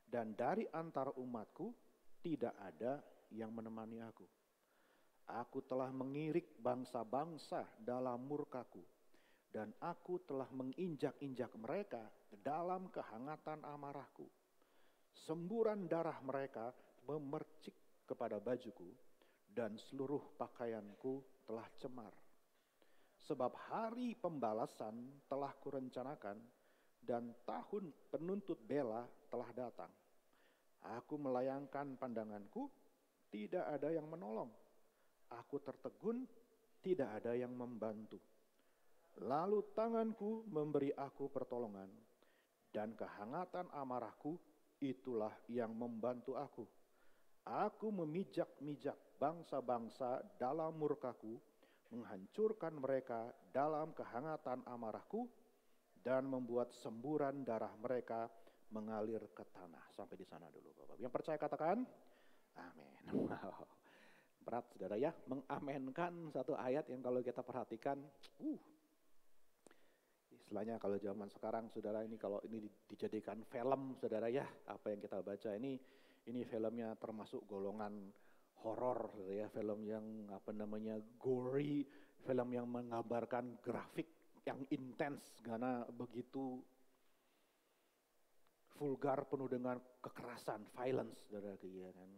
S6: dan dari antara umatku tidak ada yang menemani aku. Aku telah mengirik bangsa-bangsa dalam murkaku, dan aku telah menginjak-injak mereka dalam kehangatan amarahku. Semburan darah mereka memercik kepada bajuku, dan seluruh pakaianku telah cemar. Sebab hari pembalasan telah kurencanakan, dan tahun penuntut bela telah datang. Aku melayangkan pandanganku, tidak ada yang menolong. Aku tertegun, tidak ada yang membantu. Lalu tanganku memberi aku pertolongan, dan kehangatan amarahku itulah yang membantu aku. Aku memijak-mijak bangsa-bangsa dalam murkaku, menghancurkan mereka dalam kehangatan amarahku, dan membuat semburan darah mereka mengalir ke tanah. Sampai di sana dulu, Bapak. Yang percaya katakan, amin. Wow. Berat, saudara ya, mengamenkan satu ayat yang kalau kita perhatikan, istilahnya kalau zaman sekarang, saudara, ini kalau ini dijadikan film, saudara ya, apa yang kita baca ini filmnya termasuk golongan horor, ya, film yang gory, film yang menggambarkan grafik yang intens karena begitu vulgar, penuh dengan kekerasan, violence, saudara, ya kan.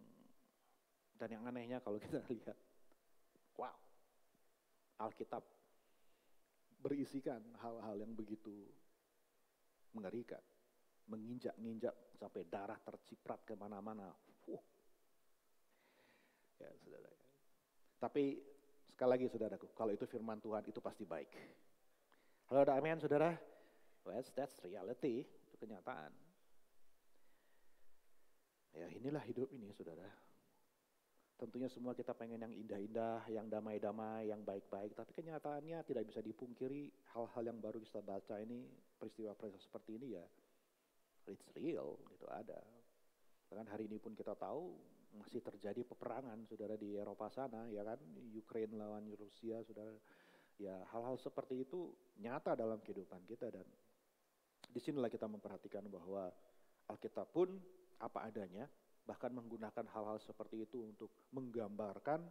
S6: Dan yang anehnya kalau kita lihat, wow, Alkitab berisikan hal-hal yang begitu mengerikan, menginjak-injak sampai darah terciprat kemana-mana. Ya, saudara. Tapi sekali lagi, saudaraku, kalau itu firman Tuhan itu pasti baik. Halo, ada amin, saudara? Well, that's reality, itu kenyataan. Ya, inilah hidup ini, saudara. Tentunya semua kita pengen yang indah-indah, yang damai-damai, yang baik-baik. Tapi kenyataannya tidak bisa dipungkiri, hal-hal yang baru kita baca ini, peristiwa-peristiwa seperti ini ya, it's real, itu ada. Bahkan hari ini pun kita tahu masih terjadi peperangan, saudara, di Eropa sana, ya kan, Ukraina lawan Rusia, saudara. Ya, hal-hal seperti itu nyata dalam kehidupan kita, dan disinilah kita memperhatikan bahwa Alkitab pun apa adanya, bahkan menggunakan hal-hal seperti itu untuk menggambarkan,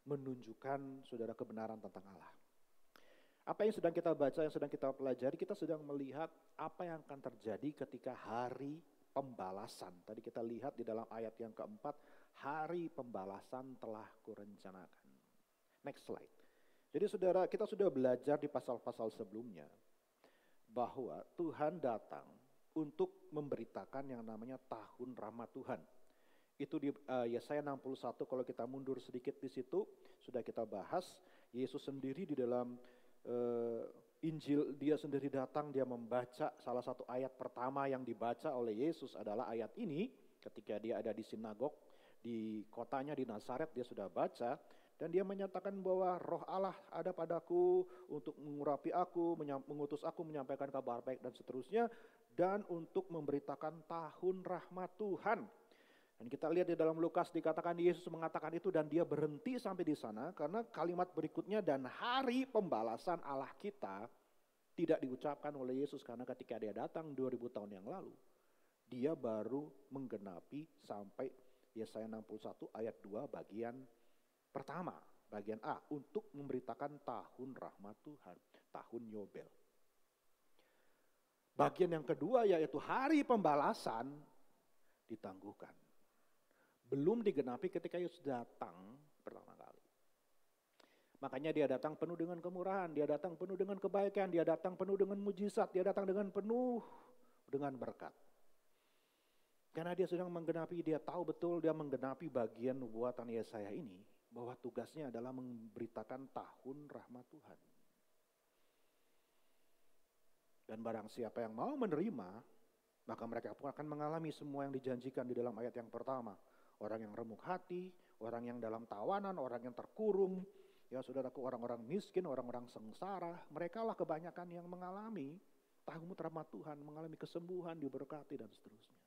S6: menunjukkan, saudara, kebenaran tentang Allah. Apa yang sedang kita baca, yang sedang kita pelajari, kita sedang melihat apa yang akan terjadi ketika hari pembalasan. Tadi kita lihat di dalam ayat yang keempat, hari pembalasan telah kurencanakan. Next slide. Jadi saudara, kita sudah belajar di pasal-pasal sebelumnya bahwa Tuhan datang untuk memberitakan yang namanya tahun rahmat Tuhan. Itu di Yesaya 61, kalau kita mundur sedikit di situ, sudah kita bahas. Yesus sendiri di dalam Injil, dia sendiri datang, dia membaca salah satu ayat pertama yang dibaca oleh Yesus adalah ayat ini. Ketika dia ada di sinagog, di kotanya di Nazaret, dia sudah baca. Dan dia menyatakan bahwa roh Allah ada padaku untuk mengurapi aku, mengutus aku menyampaikan kabar baik dan seterusnya. Dan untuk memberitakan tahun rahmat Tuhan. Dan kita lihat di dalam Lukas dikatakan Yesus mengatakan itu dan dia berhenti sampai di sana. Karena kalimat berikutnya dan hari pembalasan Allah kita tidak diucapkan oleh Yesus. Karena ketika dia datang 2000 tahun yang lalu. Dia baru menggenapi sampai Yesaya 61 ayat 2 bagian pertama, bagian A, untuk memberitakan tahun rahmat Tuhan, tahun Yobel. Bagian yang kedua yaitu hari pembalasan ditangguhkan. Belum digenapi ketika Yesus datang pertama kali. Makanya dia datang penuh dengan kemurahan, dia datang penuh dengan kebaikan, dia datang penuh dengan mujizat, dia datang dengan penuh dengan berkat. Karena dia sedang menggenapi, dia tahu betul dia menggenapi bagian nubuatan Yesaya ini. Bahwa tugasnya adalah memberitakan tahun rahmat Tuhan. Dan barang siapa yang mau menerima, maka mereka pun akan mengalami semua yang dijanjikan di dalam ayat yang pertama. Orang yang remuk hati, orang yang dalam tawanan, orang yang terkurung. Ya saudaraku, orang-orang miskin, orang-orang sengsara. Mereka lah kebanyakan yang mengalami tahun rahmat Tuhan, mengalami kesembuhan, diberkati dan seterusnya.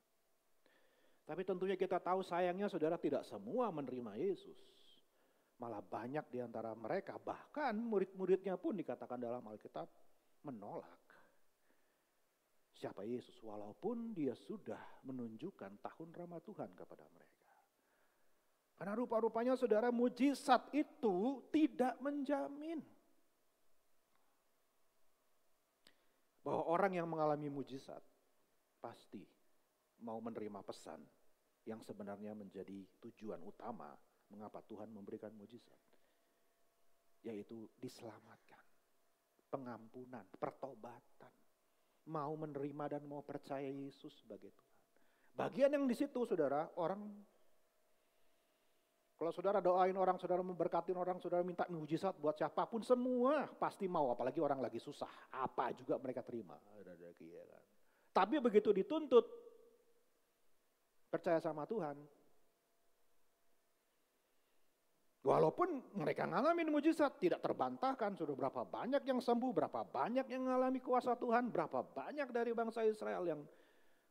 S6: Tapi tentunya kita tahu sayangnya saudara tidak semua menerima Yesus. Malah banyak di antara mereka, bahkan murid-muridnya pun dikatakan dalam Alkitab menolak siapa Yesus. Walaupun dia sudah menunjukkan tahun rahmat Tuhan kepada mereka. Karena rupa-rupanya saudara mujizat itu tidak menjamin bahwa orang yang mengalami mujizat pasti mau menerima pesan yang sebenarnya menjadi tujuan utama mengapa Tuhan memberikan mujizat. Yaitu diselamatkan, pengampunan, pertobatan. Mau menerima dan mau percaya Yesus sebagai Tuhan. Bagian yang di situ saudara, orang, kalau saudara doain orang, saudara memberkatin orang, saudara minta mujizat buat siapapun, semua pasti mau, apalagi orang lagi susah. Apa juga mereka terima. Tapi begitu dituntut, percaya sama Tuhan. Walaupun mereka ngalamin mujizat, tidak terbantahkan. Sudah berapa banyak yang sembuh, berapa banyak yang mengalami kuasa Tuhan, berapa banyak dari bangsa Israel yang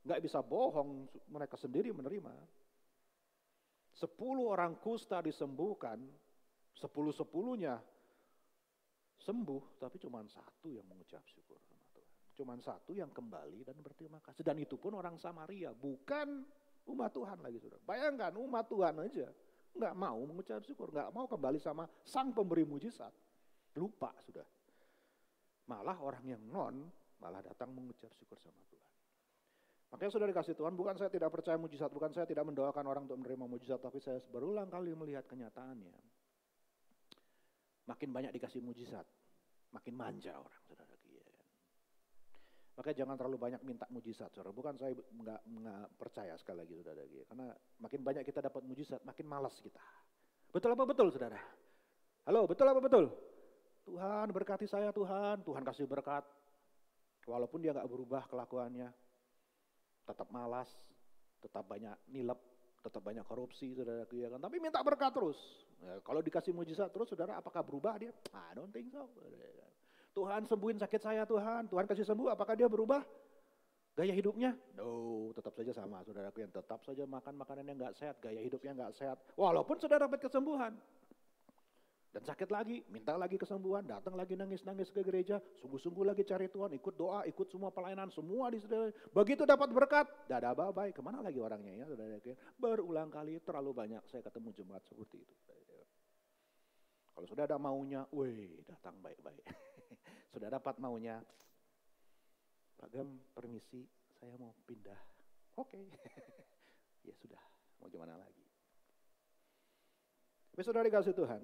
S6: gak bisa bohong, mereka sendiri menerima. 10 orang kusta disembuhkan, 10-10-nya sembuh, tapi cuma 1 yang mengucap syukur sama Tuhan. Cuma 1 yang kembali dan berterima kasih. Dan itu pun orang Samaria, bukan umat Tuhan lagi saudara. Bayangkan umat Tuhan aja nggak mau mengucap syukur, nggak mau kembali sama sang pemberi mujizat. Lupa sudah. Malah orang yang malah datang mengucap syukur sama Tuhan. Makanya sudah dikasih Tuhan, bukan saya tidak percaya mujizat, bukan saya tidak mendoakan orang untuk menerima mujizat, tapi saya berulang kali melihat kenyataannya. Makin banyak dikasih mujizat, makin manja orang saudara. Makanya jangan terlalu banyak minta mujizat, saudara. Bukan saya nggak percaya sekali lagi, saudara. Karena makin banyak kita dapat mujizat, makin malas kita. Betul apa betul, saudara? Halo, betul apa betul? Tuhan berkati saya, Tuhan. Tuhan kasih berkat. Walaupun dia nggak berubah kelakuannya, tetap malas, tetap banyak nilep, tetap banyak korupsi, saudara. Tapi minta berkat terus. Ya, kalau dikasih mujizat terus, saudara, apakah berubah dia? I don't think so. Tuhan sembuhin sakit saya Tuhan, Tuhan kasih sembuh, apakah dia berubah gaya hidupnya? No, tetap saja sama saudaraku, yang tetap saja makan makanan yang gak sehat, gaya hidupnya gak sehat. Walaupun saudara dapat kesembuhan. Dan sakit lagi, minta lagi kesembuhan, datang lagi nangis-nangis ke gereja, sungguh-sungguh lagi cari Tuhan, ikut doa, ikut semua pelayanan, semua di saudara. Begitu dapat berkat, dadah bye-bye, kemana lagi orangnya ya saudara? Berulang kali terlalu banyak saya ketemu jemaat seperti itu. Kalau sudah ada maunya, datang baik-baik. Sudah dapat maunya, Pak Gem permisi, saya mau pindah. Oke. Ya sudah, mau gimana lagi. Tapi saudara dikasih Tuhan,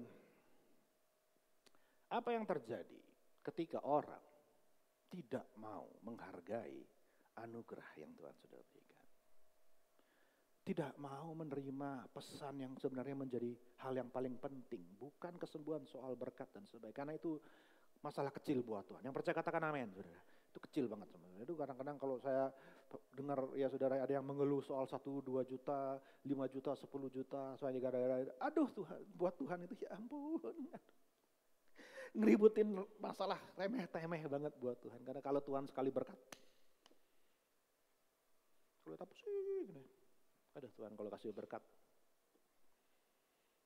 S6: apa yang terjadi ketika orang tidak mau menghargai anugerah yang Tuhan sudah berikan? Tidak mau menerima pesan yang sebenarnya menjadi hal yang paling penting. Bukan kesembuhan soal berkat dan sebagainya. Karena itu masalah kecil buat Tuhan. Yang percaya katakan amin, saudara. Itu kecil banget sebenarnya. Itu kadang-kadang kalau saya dengar ya saudara ada yang mengeluh soal 1-2 juta, 5 juta, 10 juta, soalnya gara-gara, aduh Tuhan, buat Tuhan itu ya ampun. Ngeributin masalah remeh-temeh banget buat Tuhan. Karena kalau Tuhan sekali berkat, sulit apa sih? Aduh Tuhan kalau kasih berkat,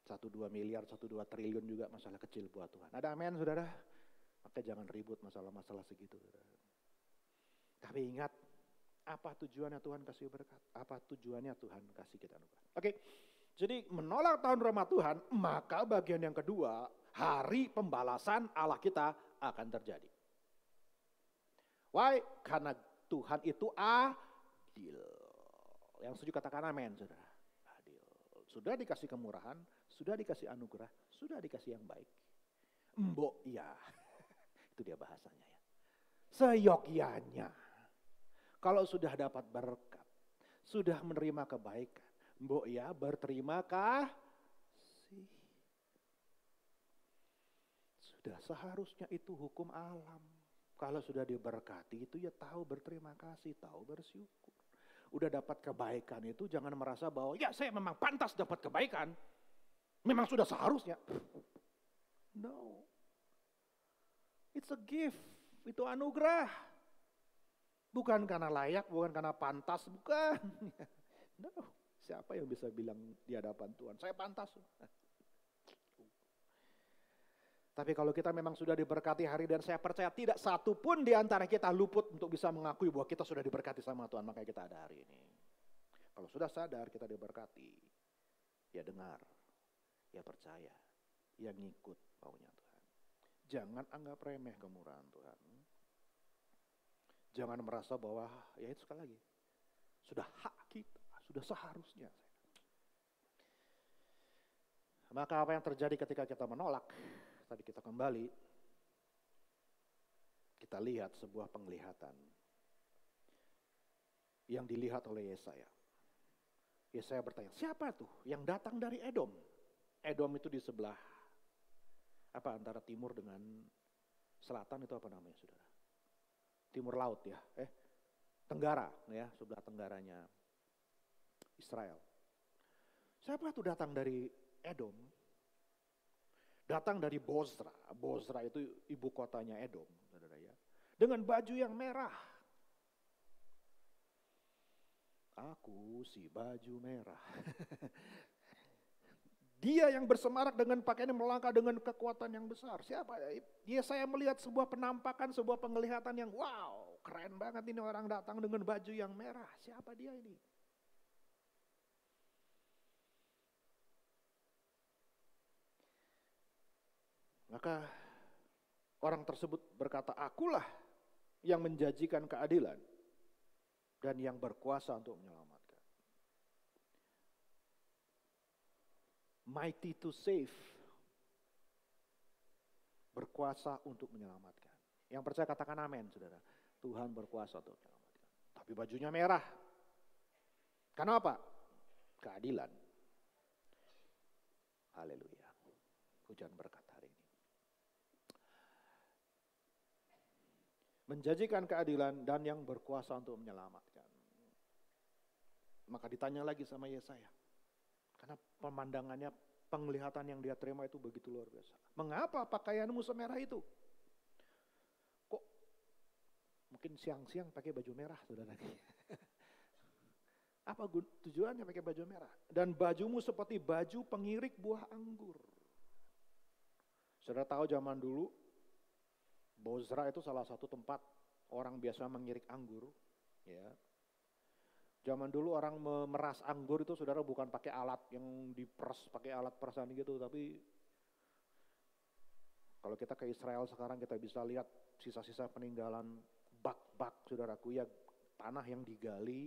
S6: 1-2 miliar, 1-2 triliun juga masalah kecil buat Tuhan. Ada amin saudara? Maka jangan ribut masalah-masalah segitu saudara. Tapi ingat, apa tujuannya Tuhan kasih berkat? Apa tujuannya Tuhan kasih kita anugerah? Oke, jadi menolak tahun rahmat Tuhan, maka bagian yang kedua, hari pembalasan Allah kita akan terjadi. Why? Karena Tuhan itu adil. Yang setuju katakan amin, saudara. Adil. Sudah dikasih kemurahan, sudah dikasih anugerah, sudah dikasih yang baik. Mbok ya, itu dia bahasanya ya. Seyogyanya. Kalau sudah dapat berkat, sudah menerima kebaikan, mbok ya berterima kasih. Sudah seharusnya itu hukum alam. Kalau sudah diberkati itu ya tahu berterima kasih, tahu bersyukur. Udah dapat kebaikan itu jangan merasa bahwa ya saya memang pantas dapat kebaikan. Memang sudah seharusnya. No. It's a gift. Itu anugerah. Bukan karena layak, bukan karena pantas, bukan. No. Siapa yang bisa bilang di hadapan Tuhan, saya pantas. Tapi kalau kita memang sudah diberkati hari dan saya percaya tidak satu pun di antara kita luput untuk bisa mengakui bahwa kita sudah diberkati sama Tuhan, makanya kita ada hari ini. Kalau sudah sadar kita diberkati, ya dengar, ya percaya, ya ngikut maunya Tuhan. Jangan anggap remeh kemurahan Tuhan. Jangan merasa bahwa ya itu sekali lagi, sudah hak kita, sudah seharusnya. Maka apa yang terjadi ketika kita menolak? Tadi kita kembali, kita lihat sebuah penglihatan yang dilihat oleh Yesaya. Yesaya bertanya, siapa tuh yang datang dari Edom? Edom itu di sebelah, antara timur dengan selatan itu apa namanya saudara? Timur laut ya, tenggara ya, sebelah tenggaranya Israel. Siapa tuh datang dari Edom? Datang dari Bozra. Bozra itu ibu kotanya Edom, saudara ya. Dengan baju yang merah. Aku si baju merah. Dia yang bersemarak dengan pakaiannya melangkah dengan kekuatan yang besar. Siapa? Dia saya melihat sebuah penampakan, sebuah penglihatan yang wow, keren banget ini orang datang dengan baju yang merah. Siapa dia ini? Maka orang tersebut berkata, akulah yang menjanjikan keadilan dan yang berkuasa untuk menyelamatkan. Mighty to save. Berkuasa untuk menyelamatkan. Yang percaya katakan amin, saudara. Tuhan berkuasa untuk menyelamatkan. Tapi bajunya merah. Kenapa? Keadilan. Haleluya. Hujan berkat hari ini. Menjanjikan keadilan dan yang berkuasa untuk menyelamatkan. Maka ditanya lagi sama Yesaya. Karena pemandangannya, penglihatan yang dia terima itu begitu luar biasa. Mengapa pakaianmu semerah itu? Kok mungkin siang-siang pakai baju merah, saudara? Apa tujuannya pakai baju merah? Dan bajumu seperti baju pengirik buah anggur. Saudara tahu zaman dulu, Bozra itu salah satu tempat orang biasa mengirik anggur. Ya. Zaman dulu orang memeras anggur itu saudara bukan pakai alat yang diperas, pakai alat perasan gitu. Tapi kalau kita ke Israel sekarang kita bisa lihat sisa-sisa peninggalan bak-bak saudaraku ya. Tanah yang digali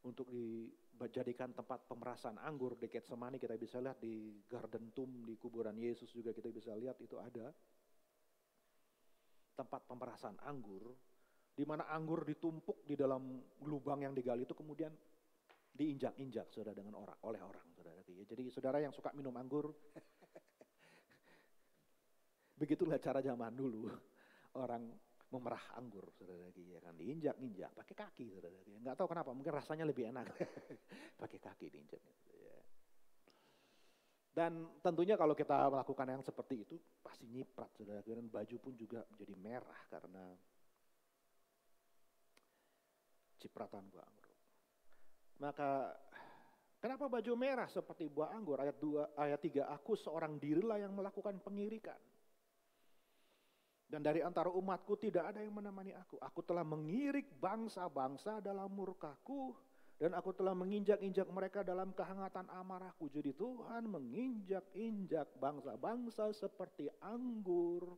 S6: untuk dijadikan tempat pemerasan anggur. Di Getsemani kita bisa lihat, di Garden Tomb, di kuburan Yesus juga kita bisa lihat itu ada. Tempat pemerasan anggur, di mana anggur ditumpuk di dalam lubang yang digali itu kemudian diinjak-injak saudara dengan oleh orang saudara. Jadi saudara yang suka minum anggur, begitulah cara zaman dulu orang memerah anggur, saudara, ya kan, diinjak-injak pakai kaki, saudara. Nggak tahu kenapa, mungkin rasanya lebih enak pakai kaki diinjak. Ya. Dan tentunya kalau kita melakukan yang seperti itu pasti nyiprat, saudara. Dan baju pun juga jadi merah karena cipratan buah anggur. Maka kenapa baju merah seperti buah anggur? Ayat 3, aku seorang dirilah yang melakukan pengirikan. Dan dari antara umatku tidak ada yang menemani aku. Aku telah mengirik bangsa-bangsa dalam murkaku. Dan aku telah menginjak-injak mereka dalam kehangatan amarahku. Jadi Tuhan menginjak-injak bangsa-bangsa seperti anggur.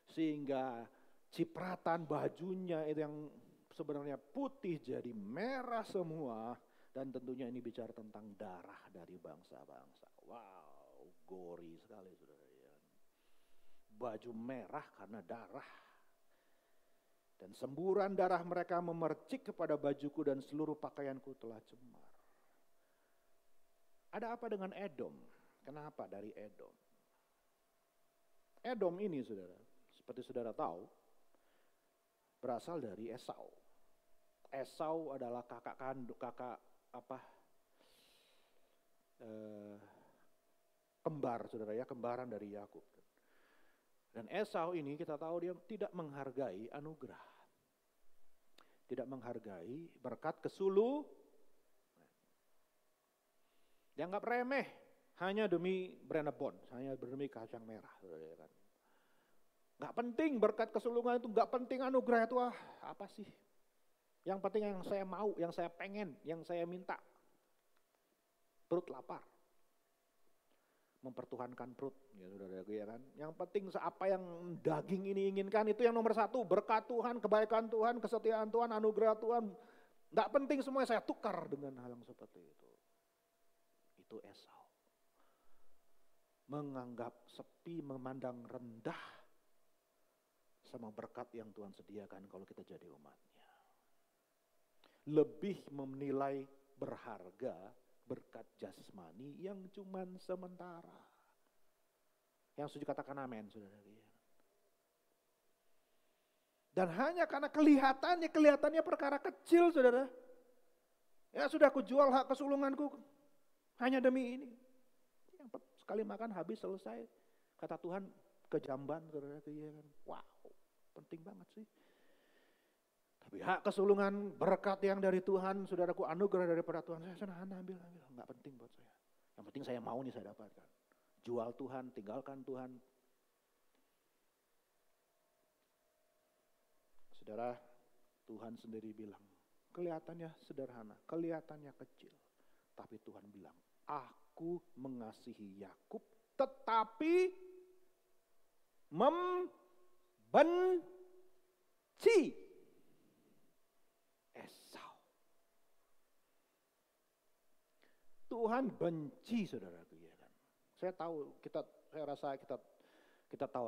S6: Sehingga cipratan bajunya itu yang sebenarnya putih jadi merah semua. Dan tentunya ini bicara tentang darah dari bangsa-bangsa. Wow, gori sekali, saudara. Baju merah karena darah. Dan semburan darah mereka memercik kepada bajuku dan seluruh pakaianku telah cemar. Ada apa dengan Edom? Kenapa dari Edom? Edom ini, saudara, seperti saudara tahu, berasal dari Esau. Esau adalah kembar, saudara ya, kembaran dari Yakub. Dan Esau ini kita tahu dia tidak menghargai anugerah. Tidak menghargai berkat kesuluh. Dianggap remeh hanya demi Brennebond, hanya demi kacang merah. Gak penting berkat kesulungan itu, gak penting anugerah itu, apa sih? Yang penting yang saya mau, yang saya pengen, yang saya minta. Perut lapar. Mempertuhankan perut, ya saudara, ya kan. Yang penting apa yang daging ini inginkan itu yang nomor 1, berkat Tuhan, kebaikan Tuhan, kesetiaan Tuhan, anugerah Tuhan. Enggak penting semuanya saya tukar dengan hal yang seperti itu. Itu Esau. Menganggap sepi, memandang rendah sama berkat yang Tuhan sediakan kalau kita jadi umatnya. Lebih menilai berharga berkat jasmani yang cuman sementara. Yang setuju katakan amin, saudara. Dan hanya karena kelihatannya perkara kecil, saudara. Ya sudah aku jual hak kesulunganku hanya demi ini. Yang sekali makan habis selesai. Kata Tuhan kejamban, saudara. Wow, penting banget sih. Tapi hak kesulungan, berkat yang dari Tuhan, saudaraku, anugerah daripada Tuhan, saya ambil. Enggak penting buat saya. Yang penting saya mau nih saya dapatkan. Jual Tuhan, tinggalkan Tuhan. Saudara, Tuhan sendiri bilang, kelihatannya sederhana, kelihatannya kecil. Tapi Tuhan bilang, aku mengasihi Yakub, tetapi membenci Esau. Tuhan benci, saudaraku, ya kan. Saya tahu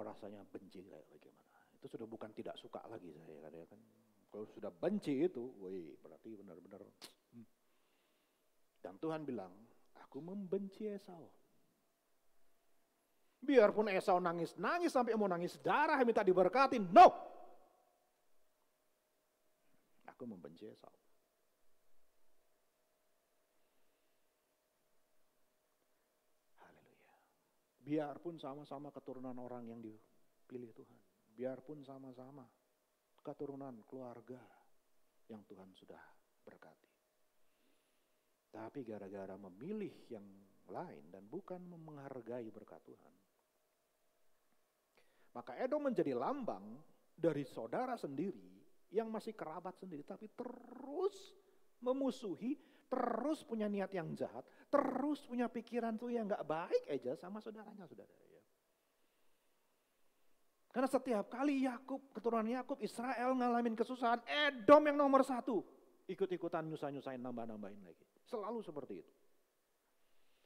S6: rasanya benci kayak bagaimana. Itu sudah bukan tidak suka lagi saya kan. Kalau sudah benci itu, berarti benar-benar. Dan Tuhan bilang, aku membenci Esau. Biarpun Esau nangis-nangis sampai mau nangis darah minta diberkatin, no. Aku membenci Esau. Haleluya. Biarpun sama-sama keturunan orang yang dipilih Tuhan. Biarpun sama-sama keturunan keluarga yang Tuhan sudah berkati. Tapi gara-gara memilih yang lain dan bukan menghargai berkat Tuhan. Maka Edom menjadi lambang dari saudara sendiri yang masih kerabat sendiri, tapi terus memusuhi, terus punya niat yang jahat, terus punya pikiran tuh yang gak baik aja sama saudaranya, saudara. Ya. Karena setiap kali keturunan Yakub, Israel ngalamin kesusahan, Edom yang nomor 1, ikut-ikutan nyusah-nyusahin, nambah-nambahin lagi. Selalu seperti itu.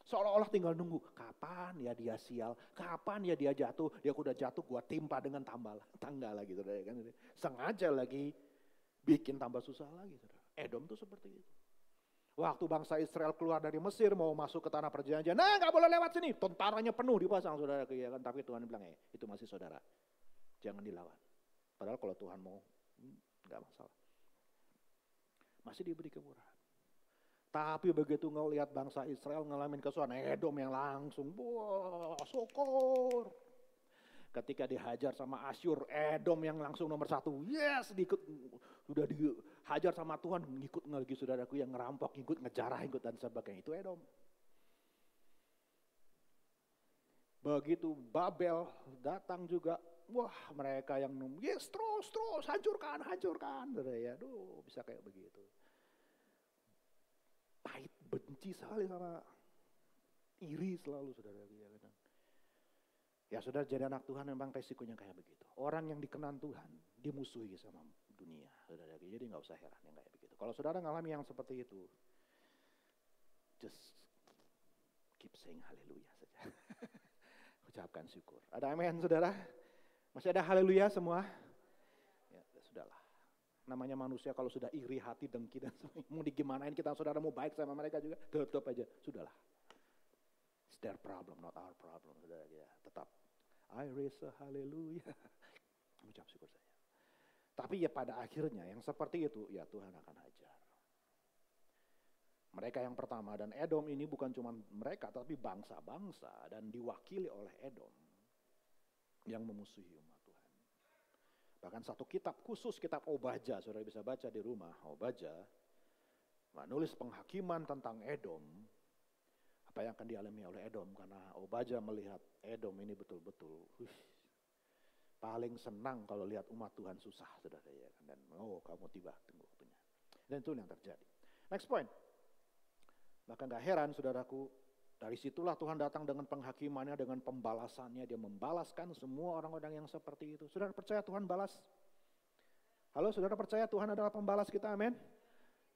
S6: Seolah-olah tinggal nunggu, kapan ya dia sial, kapan ya dia jatuh, dia udah jatuh gua timpa dengan tangga lagi, saudara, kan. Sengaja lagi bikin tambah susah lagi, saudara. Edom tuh seperti itu. Waktu bangsa Israel keluar dari Mesir mau masuk ke tanah perjanjian, nah nggak boleh lewat sini, tentaranya penuh dipasang, saudara, kan. Tapi Tuhan bilang, itu masih saudara, jangan dilawan. Padahal kalau Tuhan mau, nggak masalah. Masih diberi kemurahan. Tapi begitu engkau lihat bangsa Israel ngalamin kesusahan, Edom yang langsung, wah syukur. Ketika dihajar sama Asyur, Edom yang langsung nomor 1, yes, sudah dihajar sama Tuhan, ngikut lagi saudaraku yang ngerampok, ngikut ngejarah, ikut dan sebagainya, itu Edom. Begitu Babel datang juga, wah mereka yang yes terus hancurkan, saudara ya, aduh bisa kayak begitu. Pahit, benci sekali sama iri selalu saudara ya. Ya saudara, jadi anak Tuhan memang resikonya kayak begitu. Orang yang dikenan Tuhan dimusuhi sama dunia saudara, jadi nggak usah heran yang kayak begitu. Kalau saudara ngalami yang seperti itu, just keep saying haleluya saja. Ucapkan syukur. Ada amin saudara? Masih ada haleluya semua? Ya sudahlah. Namanya manusia kalau sudah iri hati, dengki dan sebagainya, mau digimanain kita saudara mau baik sama mereka juga, tutup aja, sudahlah. It's their problem, not our problem, saudara ya. Tetap, I raise a hallelujah. Ucap syukur saja. Tapi ya pada akhirnya yang seperti itu, ya Tuhan akan hajar. Mereka yang pertama, dan Edom ini bukan cuma mereka, tapi bangsa-bangsa, dan diwakili oleh Edom yang memusuhi umat Tuhan. Bahkan satu kitab khusus, kitab Obadja, saudara bisa baca di rumah, Obadja, menulis penghakiman tentang Edom, apa yang akan dialami oleh Edom, karena Obadja melihat Edom ini betul-betul paling senang kalau lihat umat Tuhan susah, saudara ya. Dan kamu tiba tunggu waktunya. Dan itu yang terjadi. Next point. Maka gak heran saudaraku, dari situlah Tuhan datang dengan penghakimannya, dengan pembalasannya. Dia membalaskan semua orang-orang yang seperti itu. Saudara percaya Tuhan balas? Halo, saudara percaya Tuhan adalah pembalas kita, amin?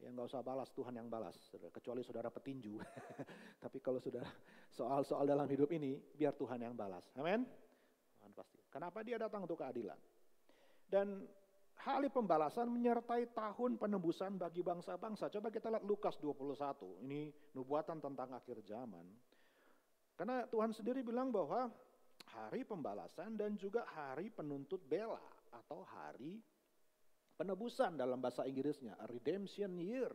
S6: Ya gak usah balas, Tuhan yang balas, saudara. Kecuali saudara petinju. Tapi kalau saudara soal-soal dalam hidup ini, biar Tuhan yang balas, amin? Tuhan pasti. Kenapa dia datang untuk keadilan? Dan hari pembalasan menyertai tahun penebusan bagi bangsa-bangsa. Coba kita lihat Lukas 21, ini nubuatan tentang akhir zaman. Karena Tuhan sendiri bilang bahwa hari pembalasan dan juga hari penuntut bela atau hari penebusan dalam bahasa Inggrisnya, a redemption year.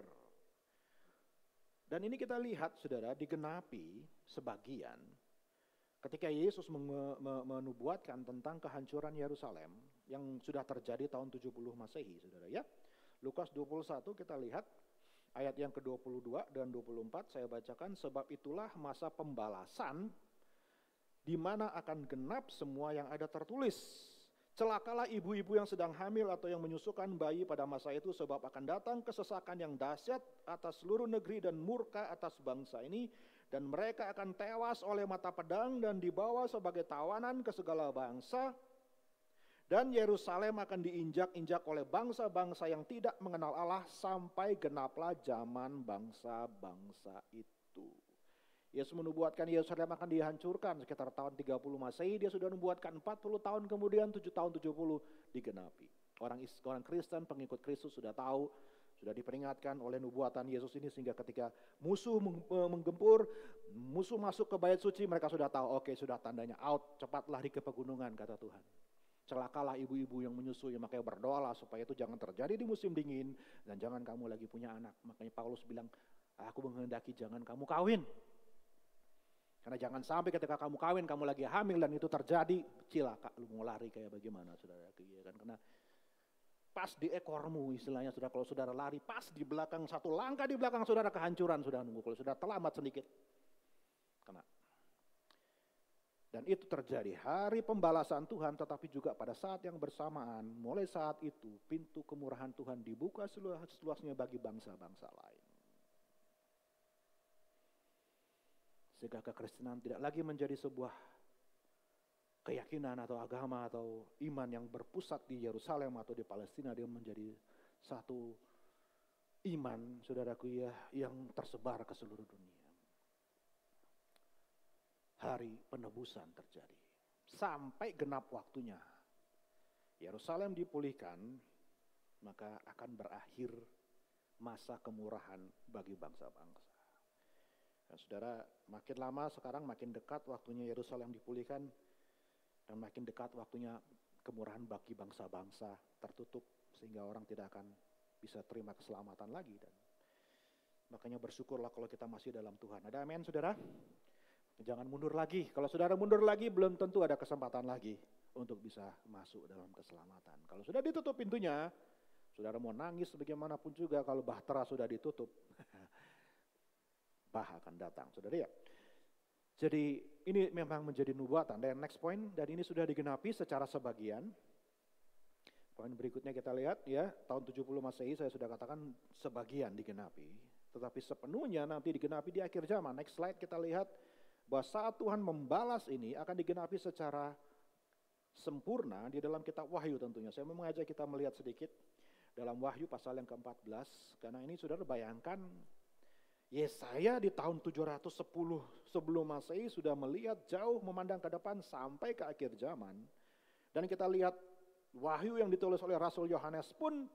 S6: Dan ini kita lihat saudara digenapi sebagian ketika Yesus menubuatkan tentang kehancuran Yerusalem yang sudah terjadi tahun 70 Masehi, saudara ya. Lukas 21 kita lihat ayat yang ke-22 dan 24 saya bacakan, sebab itulah masa pembalasan di mana akan genap semua yang ada tertulis. Celakalah ibu-ibu yang sedang hamil atau yang menyusukan bayi pada masa itu, sebab akan datang kesesakan yang dahsyat atas seluruh negeri dan murka atas bangsa ini, dan mereka akan tewas oleh mata pedang dan dibawa sebagai tawanan ke segala bangsa. Dan Yerusalem akan diinjak-injak oleh bangsa-bangsa yang tidak mengenal Allah sampai genaplah zaman bangsa-bangsa itu. Yesus menubuatkan Yerusalem akan dihancurkan sekitar tahun 30 Masehi. Dia sudah menubuatkan 40 tahun kemudian 7 tahun 70 digenapi. Orang Kristen, pengikut Kristus sudah tahu, sudah diperingatkan oleh nubuatan Yesus ini, sehingga ketika musuh menggempur, musuh masuk ke bait suci, mereka sudah tahu, oke, sudah tandanya out, cepat lari ke pegunungan, kata Tuhan. Celakalah ibu-ibu yang menyusui, makanya berdoalah supaya itu jangan terjadi di musim dingin, dan jangan kamu lagi punya anak. Makanya Paulus bilang, aku menghendaki jangan kamu kawin. Karena jangan sampai ketika kamu kawin, kamu lagi hamil dan itu terjadi, cilaka, lu mau lari kayak bagaimana saudara, kan? Karena pas di ekormu istilahnya, saudara, kalau saudara lari pas di belakang, satu langkah di belakang saudara kehancuran sudah nunggu, kalau sudah terlambat sedikit kena. Dan itu terjadi hari pembalasan Tuhan, tetapi juga pada saat yang bersamaan, mulai saat itu pintu kemurahan Tuhan dibuka seluas-luasnya bagi bangsa-bangsa lain. Sehingga kekristenan tidak lagi menjadi sebuah keyakinan atau agama atau iman yang berpusat di Yerusalem atau di Palestina. Dia menjadi satu iman, saudaraku ya, yang tersebar ke seluruh dunia. Hari penebusan terjadi sampai genap waktunya. Yerusalem dipulihkan, maka akan berakhir masa kemurahan bagi bangsa-bangsa. Dan saudara, makin lama sekarang makin dekat waktunya Yerusalem dipulihkan, dan makin dekat waktunya kemurahan bagi bangsa-bangsa tertutup sehingga orang tidak akan bisa terima keselamatan lagi. Dan makanya bersyukurlah kalau kita masih dalam Tuhan. Ada amin saudara? Jangan mundur lagi. Kalau saudara mundur lagi belum tentu ada kesempatan lagi untuk bisa masuk dalam keselamatan. Kalau sudah ditutup pintunya, saudara mau nangis bagaimanapun juga kalau bahtera sudah ditutup. Bah akan datang, saudara ya. Jadi ini memang menjadi nubuatan. Dan next point, dan ini sudah digenapi secara sebagian. Poin berikutnya kita lihat ya, tahun 70 Masehi saya sudah katakan sebagian digenapi. Tetapi sepenuhnya nanti digenapi di akhir zaman. Next slide kita lihat bahwa saat Tuhan membalas ini akan digenapi secara sempurna di dalam kitab Wahyu tentunya. Saya mau mengajak kita melihat sedikit dalam Wahyu pasal yang ke-14. Karena ini saudara bayangkan, Yesaya di tahun 710 sebelum Masehi sudah melihat jauh memandang ke depan sampai ke akhir zaman. Dan kita lihat Wahyu yang ditulis oleh Rasul Yohanes pun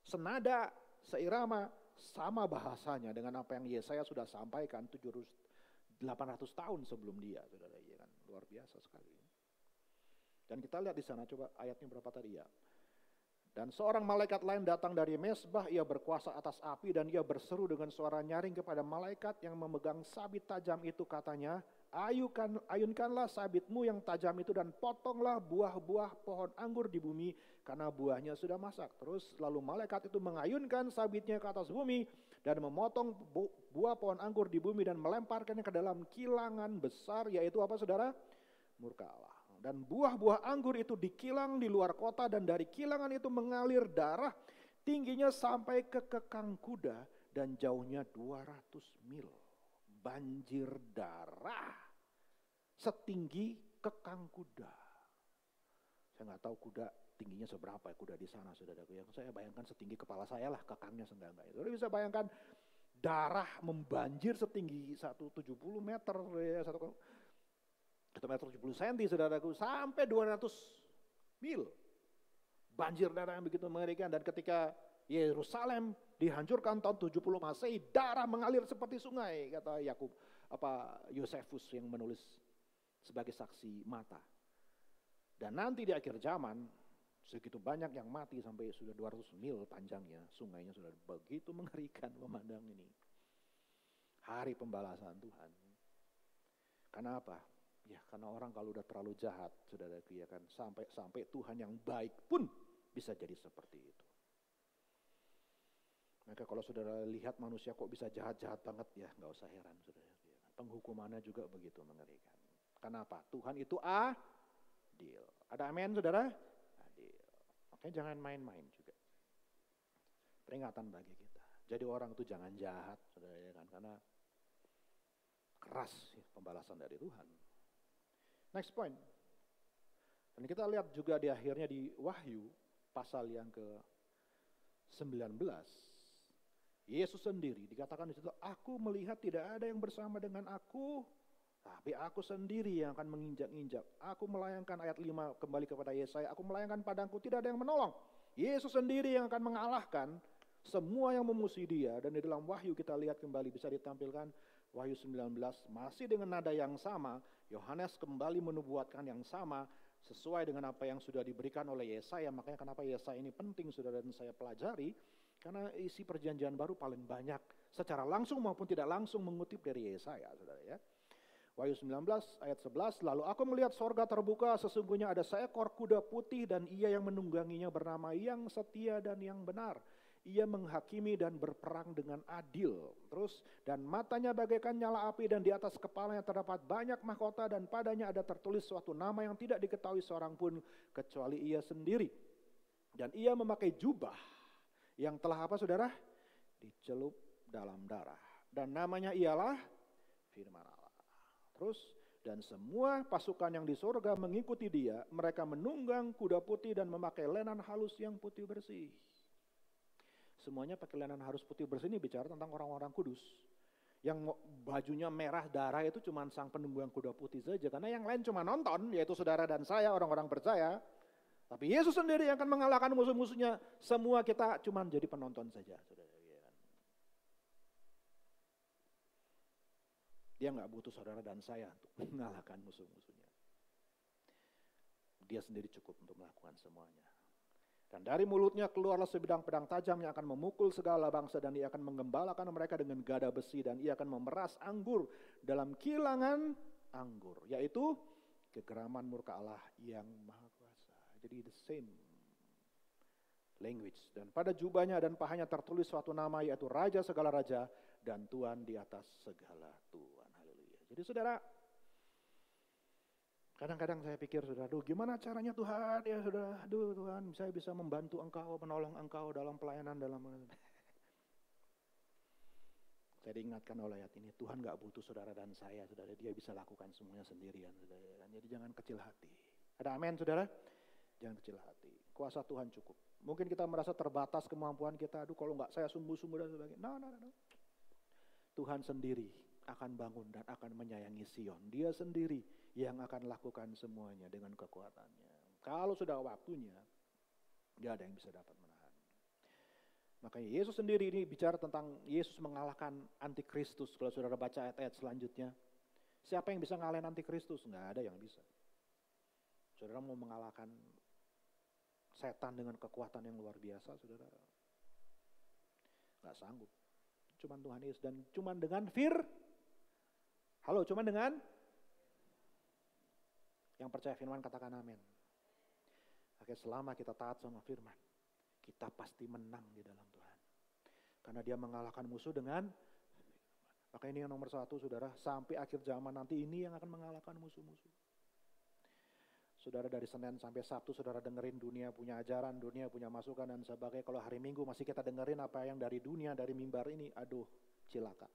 S6: senada, seirama, sama bahasanya dengan apa yang Yesaya sudah sampaikan 800 tahun sebelum dia. Saudara, ya kan? Luar biasa sekali. Dan kita lihat di sana, coba ayatnya berapa tadi ya. Dan seorang malaikat lain datang dari mesbah, ia berkuasa atas api dan ia berseru dengan suara nyaring kepada malaikat yang memegang sabit tajam itu, katanya, ayunkanlah sabitmu yang tajam itu dan potonglah buah-buah pohon anggur di bumi karena buahnya sudah masak. Terus lalu malaikat itu mengayunkan sabitnya ke atas bumi dan memotong buah pohon anggur di bumi dan melemparkannya ke dalam kilangan besar, yaitu apa saudara? Murka Allah. Dan buah-buah anggur itu dikilang di luar kota dan dari kilangan itu mengalir darah tingginya sampai ke kekang kuda dan jauhnya 200 mil. Banjir darah setinggi kekang kuda. Saya nggak tahu kuda tingginya seberapa ya kuda di sana saudaraku. Yang saya bayangkan setinggi kepala saya lah kekangnya seenggak-enggaknya. Saudara bisa bayangkan darah membanjir setinggi 170 meter ya, 1 meter 70 cm saudaraku, sampai 200 mil. Banjir darah yang begitu mengerikan. Dan ketika Yerusalem dihancurkan tahun 70 Masehi, darah mengalir seperti sungai, kata Yosefus yang menulis sebagai saksi mata. Dan nanti di akhir zaman segitu banyak yang mati sampai sudah 200 mil panjangnya, sungainya sudah begitu mengerikan memandang ini. Hari pembalasan Tuhan. Karena apa? Ya karena orang kalau udah terlalu jahat, saudaraku ya kan, sampai Tuhan yang baik pun bisa jadi seperti itu. Maka kalau saudara lihat manusia kok bisa jahat-jahat banget, ya nggak usah heran saudara. Penghukumannya juga begitu mengerikan. Kenapa? Tuhan itu adil. Ada amin saudara? Adil. Makanya jangan main-main juga. Peringatan bagi kita. Jadi orang itu jangan jahat saudara ya kan, karena keras pembalasan dari Tuhan. Next point. Dan kita lihat juga di akhirnya di Wahyu pasal yang ke-19. Yesus sendiri dikatakan di situ, aku melihat tidak ada yang bersama dengan aku, tapi aku sendiri yang akan menginjak-injak. Aku melayangkan ayat 5 kembali kepada Yesaya, aku melayangkan padangku, tidak ada yang menolong. Yesus sendiri yang akan mengalahkan semua yang memusuhi dia. Dan di dalam Wahyu kita lihat kembali bisa ditampilkan Wahyu 19 masih dengan nada yang sama, Yohanes kembali menubuatkan yang sama sesuai dengan apa yang sudah diberikan oleh Yesaya. Makanya kenapa Yesaya ini penting saudara dan saya pelajari, karena isi perjanjian baru paling banyak secara langsung maupun tidak langsung mengutip dari Yesaya saudara ya. Wahyu 19 ayat 11, lalu aku melihat sorga terbuka, sesungguhnya ada seekor kuda putih dan ia yang menungganginya bernama yang setia dan yang benar. Ia menghakimi dan berperang dengan adil. Terus, dan matanya bagaikan nyala api dan di atas kepalanya terdapat banyak mahkota dan padanya ada tertulis suatu nama yang tidak diketahui seorang pun kecuali ia sendiri. Dan ia memakai jubah yang telah apa saudara? Dicelup dalam darah. Dan namanya ialah Firman Allah. Terus, dan semua pasukan yang di surga mengikuti dia, mereka menunggang kuda putih dan memakai lenan halus yang putih bersih. Semuanya pakai lenan halus putih bersih ini bicara tentang orang-orang kudus. Yang bajunya merah darah itu cuma sang penunggang kuda putih saja. Karena yang lain cuma nonton, yaitu saudara dan saya, orang-orang percaya. Tapi Yesus sendiri yang akan mengalahkan musuh-musuhnya. Semua kita cuma jadi penonton saja. Saudara. Dia nggak butuh saudara dan saya untuk mengalahkan musuh-musuhnya. Dia sendiri cukup untuk melakukan semuanya. Dan dari mulutnya keluarlah sebidang pedang tajam yang akan memukul segala bangsa, dan ia akan menggembalakan mereka dengan gada besi, dan ia akan memeras anggur dalam kilangan anggur, yaitu kegeraman murka Allah yang maha kuasa. Jadi the same language. Dan pada jubahnya dan pahanya tertulis suatu nama, yaitu Raja segala raja dan Tuhan di atas segala Tuhan. Haleluya. Jadi saudara, kadang-kadang saya pikir, saudara, aduh gimana caranya Tuhan, ya saudara, aduh Tuhan, saya bisa membantu engkau, menolong engkau dalam pelayanan, dalam saya diingatkan oleh ayat ini, Tuhan gak butuh saudara dan saya, saudara, dia bisa lakukan semuanya sendirian, saudara. Jadi jangan kecil hati. Ada amin, saudara? Jangan kecil hati. Kuasa Tuhan cukup. Mungkin kita merasa terbatas kemampuan kita, aduh kalau gak saya sungguh-sungguh dan sebagainya. No. Tuhan sendiri akan bangun dan akan menyayangi Sion. Dia sendiri yang akan lakukan semuanya dengan kekuatannya. Kalau sudah waktunya, gak ada yang bisa dapat menahan. Makanya Yesus sendiri ini bicara tentang Yesus mengalahkan antikristus. Kalau saudara baca ayat-ayat selanjutnya, siapa yang bisa ngalahin antikristus? Gak ada yang bisa. Saudara mau mengalahkan setan dengan kekuatan yang luar biasa, saudara gak sanggup. Cuman Tuhan Yesus, dan cuman dengan cuman dengan yang percaya firman katakan amin. Oke, selama kita taat sama firman, kita pasti menang di dalam Tuhan. Karena dia mengalahkan musuh dengan, maka ini yang nomor satu, saudara, sampai akhir zaman nanti ini yang akan mengalahkan musuh-musuh. Saudara, dari Senin sampai Sabtu saudara dengerin dunia punya ajaran, dunia punya masukan dan sebagainya. Kalau hari Minggu masih kita dengerin apa yang dari dunia, dari mimbar ini, aduh cilaka.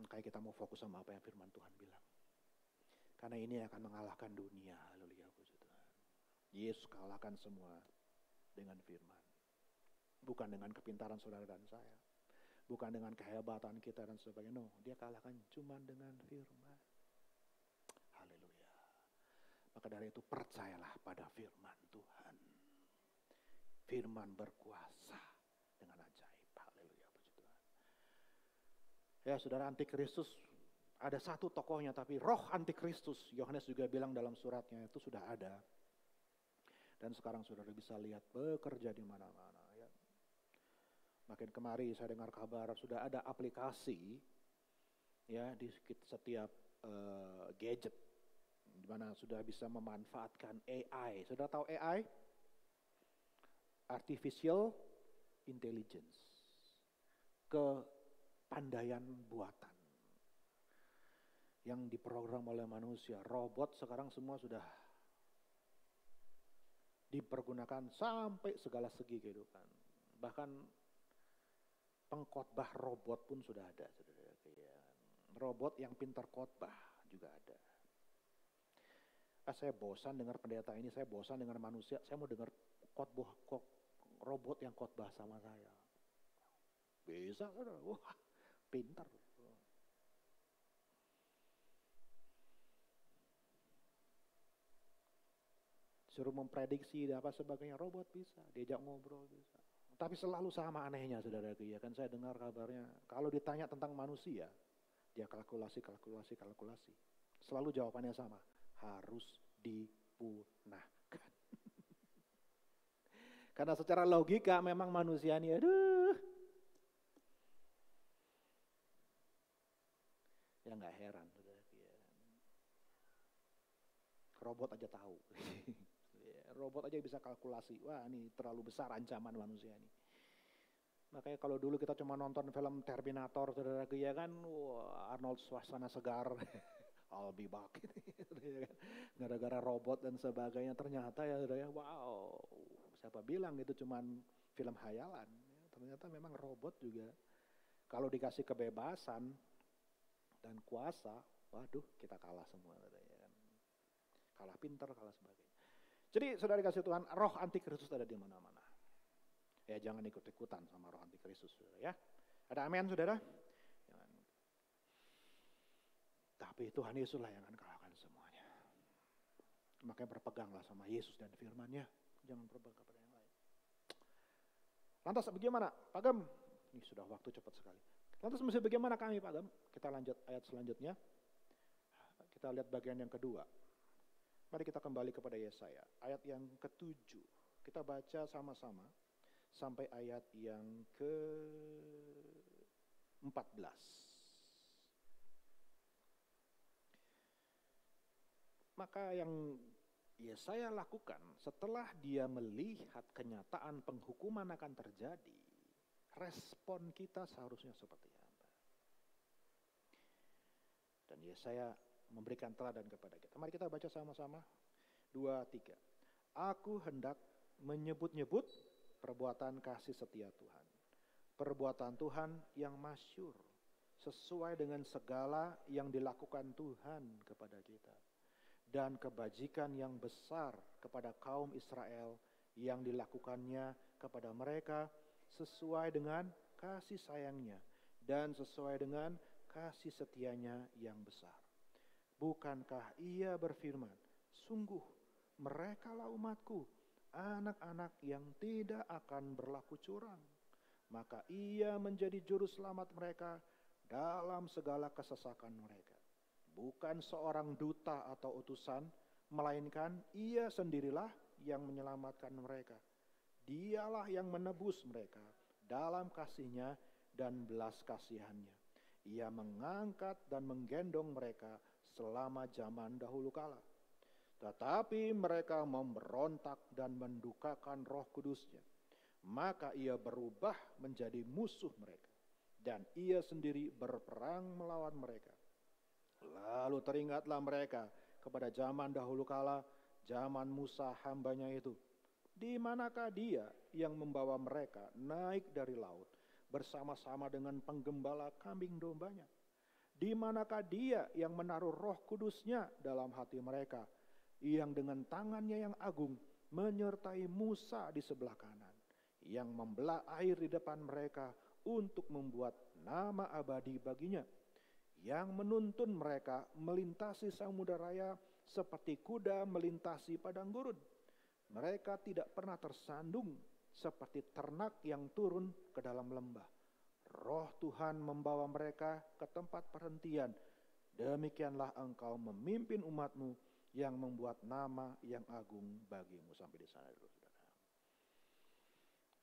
S6: Makanya kita mau fokus sama apa yang firman Tuhan bilang. Karena ini akan mengalahkan dunia. Haleluya, puji Tuhan. Yesus kalahkan semua dengan firman. Bukan dengan kepintaran saudara dan saya. Bukan dengan kehebatan kita dan sebagainya. No, dia kalahkan cuma dengan firman. Haleluya. Maka dari itu percayalah pada firman Tuhan. Firman berkuasa dengan ajaib. Haleluya, puji Tuhan. Ya saudara, antikristus ada satu tokohnya, tapi roh antikristus, Yohanes juga bilang dalam suratnya, itu sudah ada. Dan sekarang saudara bisa lihat bekerja di mana-mana. Ya. Makin kemari saya dengar kabar sudah ada aplikasi ya di setiap gadget, di mana sudah bisa memanfaatkan AI. Sudah tahu AI? Artificial Intelligence. Kepandaian buatan. Yang diprogram oleh manusia. Robot sekarang semua sudah dipergunakan sampai segala segi kehidupan. Bahkan pengkhotbah robot pun sudah ada. Robot yang pintar khotbah juga ada. Saya bosan dengar pendeta ini, saya bosan dengar manusia, saya mau dengar robot yang khotbah sama saya. Bisa, wah pintar. Suruh memprediksi dan apa sebagainya, robot bisa, diajak ngobrol bisa. Tapi selalu sama anehnya saudara, ya kan saya dengar kabarnya, kalau ditanya tentang manusia, dia kalkulasi. Selalu jawabannya sama, harus dipunahkan. Karena secara logika memang manusia ini, ya nggak heran saudara, ya. Robot aja tahu. Robot aja bisa kalkulasi. Wah, ini terlalu besar ancaman manusia ini. Makanya kalau dulu kita cuma nonton film Terminator, saudara, ya kan, wah, Arnold Schwarzenegger segar, I'll be back. Gara-gara robot dan sebagainya, ternyata ya, saudara, wow, siapa bilang itu cuma film hayalan. Ternyata memang robot juga, kalau dikasih kebebasan dan kuasa, waduh, kita kalah semua, saudara, ya kan. Kalah pintar, kalah sebagainya. Jadi saudara kasih Tuhan, roh antikristus ada di mana-mana. Ya jangan ikut-ikutan sama roh antikristus, saudara ya. Ada amin saudara? Jangan. Tapi Tuhan Yesuslah yang akan kalahkan semuanya. Makanya berpeganglah sama Yesus dan firman-Nya. Jangan berpegang kepada yang lain. Lantas bagaimana? Pak Gem, ini sudah waktu cepat sekali. Lantas mesti bagaimana kami Pak Gem? Kita lanjut ayat selanjutnya. Kita lihat bagian yang kedua. Mari kita kembali kepada Yesaya, ayat yang ke-7. Kita baca sama-sama sampai ayat yang ke-14. Maka yang Yesaya lakukan setelah dia melihat kenyataan penghukuman akan terjadi, respon kita seharusnya seperti apa? Dan Yesaya memberikan teladan kepada kita. Mari kita baca sama-sama. 2, 3. Aku hendak menyebut-nyebut perbuatan kasih setia Tuhan. Perbuatan Tuhan yang masyhur sesuai dengan segala yang dilakukan Tuhan kepada kita. Dan kebajikan yang besar kepada kaum Israel yang dilakukannya kepada mereka sesuai dengan kasih sayangnya dan sesuai dengan kasih setianya yang besar. Bukankah ia berfirman, sungguh merekalah umatku, anak-anak yang tidak akan berlaku curang. Maka ia menjadi juru selamat mereka dalam segala kesesakan mereka. Bukan seorang duta atau utusan, melainkan ia sendirilah yang menyelamatkan mereka. Dialah yang menebus mereka dalam kasihnya dan belas kasihannya. Ia mengangkat dan menggendong mereka selama zaman dahulu kala. Tetapi mereka memberontak dan mendukakan Roh Kudusnya. Maka ia berubah menjadi musuh mereka. Dan ia sendiri berperang melawan mereka. Lalu teringatlah mereka kepada zaman dahulu kala, zaman Musa hambanya itu. Di manakah dia yang membawa mereka naik dari laut bersama-sama dengan penggembala kambing dombanya? Di manakah dia yang menaruh Roh Kudusnya dalam hati mereka, yang dengan tangannya yang agung menyertai Musa di sebelah kanan, yang membelah air di depan mereka untuk membuat nama abadi baginya, yang menuntun mereka melintasi samudera raya seperti kuda melintasi padang gurun. Mereka tidak pernah tersandung seperti ternak yang turun ke dalam lembah. Roh Tuhan membawa mereka ke tempat perhentian. Demikianlah engkau memimpin umatmu yang membuat nama yang agung bagimu. Sampai di sana dulu, saudara.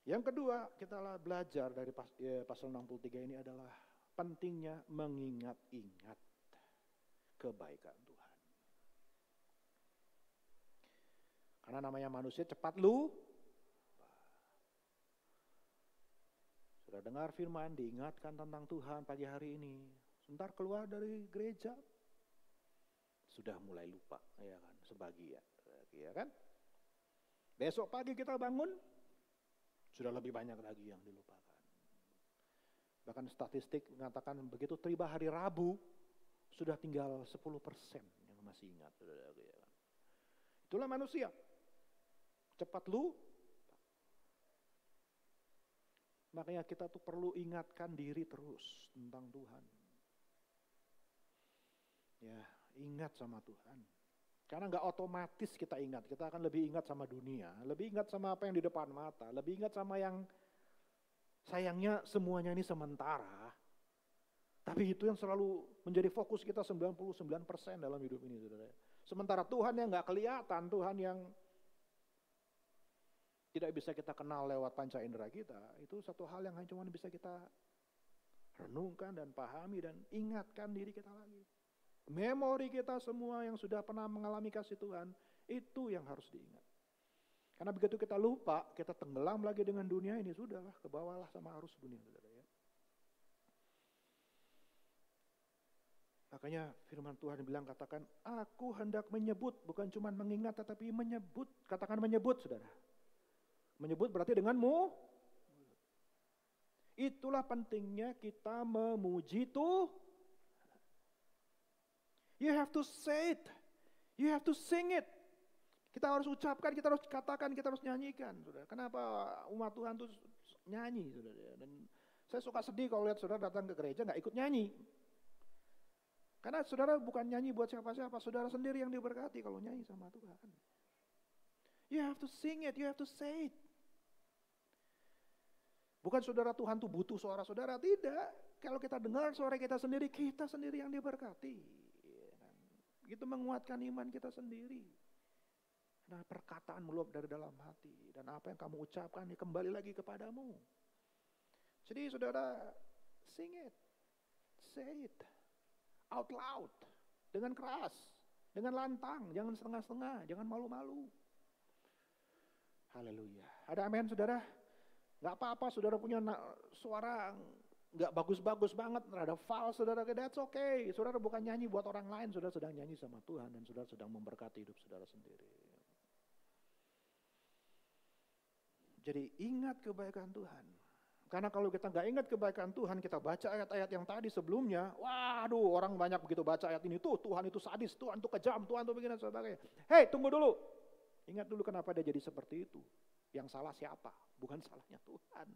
S6: Yang kedua, kita belajar dari pasal 63 ini adalah pentingnya mengingat-ingat kebaikan Tuhan. Karena namanya manusia cepat lupa. Sudah dengar firman, diingatkan tentang Tuhan pagi hari ini. Sebentar keluar dari gereja, sudah mulai lupa, ya kan? Sebagian, ya kan? Besok pagi kita bangun, sudah lebih banyak lagi yang dilupakan. Bahkan statistik mengatakan begitu tiba hari Rabu, sudah tinggal 10% yang masih ingat. Ya kan? Itulah manusia, cepat lupa. Makanya kita tuh perlu ingatkan diri terus tentang Tuhan. Ya, ingat sama Tuhan. Karena gak otomatis kita ingat, kita akan lebih ingat sama dunia, lebih ingat sama apa yang di depan mata, lebih ingat sama yang sayangnya semuanya ini sementara. Tapi itu yang selalu menjadi fokus kita 99% dalam hidup ini, saudara. Sementara Tuhan yang gak kelihatan, Tuhan yang tidak bisa kita kenal lewat panca indera kita, itu satu hal yang cuma bisa kita renungkan dan pahami dan ingatkan diri kita lagi. Memori kita semua yang sudah pernah mengalami kasih Tuhan, itu yang harus diingat. Karena begitu kita lupa, kita tenggelam lagi dengan dunia ini, sudahlah, kebawalah sama arus dunia, saudara ya. Makanya firman Tuhan bilang, katakan, aku hendak menyebut, bukan cuma mengingat tetapi menyebut. Katakan menyebut, saudara. Menyebut berarti denganmu. Itulah pentingnya kita memuji Tuhan. You have to say it. You have to sing it. Kita harus ucapkan, kita harus katakan, kita harus nyanyikan. Saudara. Kenapa umat Tuhan itu nyanyi? Saudara. Dan saya suka sedih kalau lihat saudara datang ke gereja gak ikut nyanyi. Karena saudara bukan nyanyi buat siapa-siapa, saudara sendiri yang diberkati kalau nyanyi sama Tuhan. You have to sing it, you have to say it. Bukan saudara Tuhan tuh butuh suara saudara, tidak. Kalau kita dengar suara kita sendiri yang diberkati. Itu menguatkan iman kita sendiri. Nah, perkataan meluap dari dalam hati. Dan apa yang kamu ucapkan kembali lagi kepadamu. Jadi saudara, sing it. Say it. Out loud. Dengan keras. Dengan lantang. Jangan setengah-setengah. Jangan malu-malu. Haleluya. Ada amin saudara? Gak apa-apa saudara punya suara gak bagus-bagus banget. Ada fals saudara, that's okay. Saudara bukan nyanyi buat orang lain. Saudara sedang nyanyi sama Tuhan. Dan saudara sedang memberkati hidup saudara sendiri. Jadi ingat kebaikan Tuhan. Karena kalau kita nggak ingat kebaikan Tuhan, kita baca ayat-ayat yang tadi sebelumnya, waduh orang banyak begitu baca ayat ini, tuh Tuhan itu sadis, Tuhan itu kejam, Tuhan itu begini dan sebagainya. Hei, tunggu dulu. Ingat dulu kenapa dia jadi seperti itu. Yang salah siapa? Bukan salahnya Tuhan.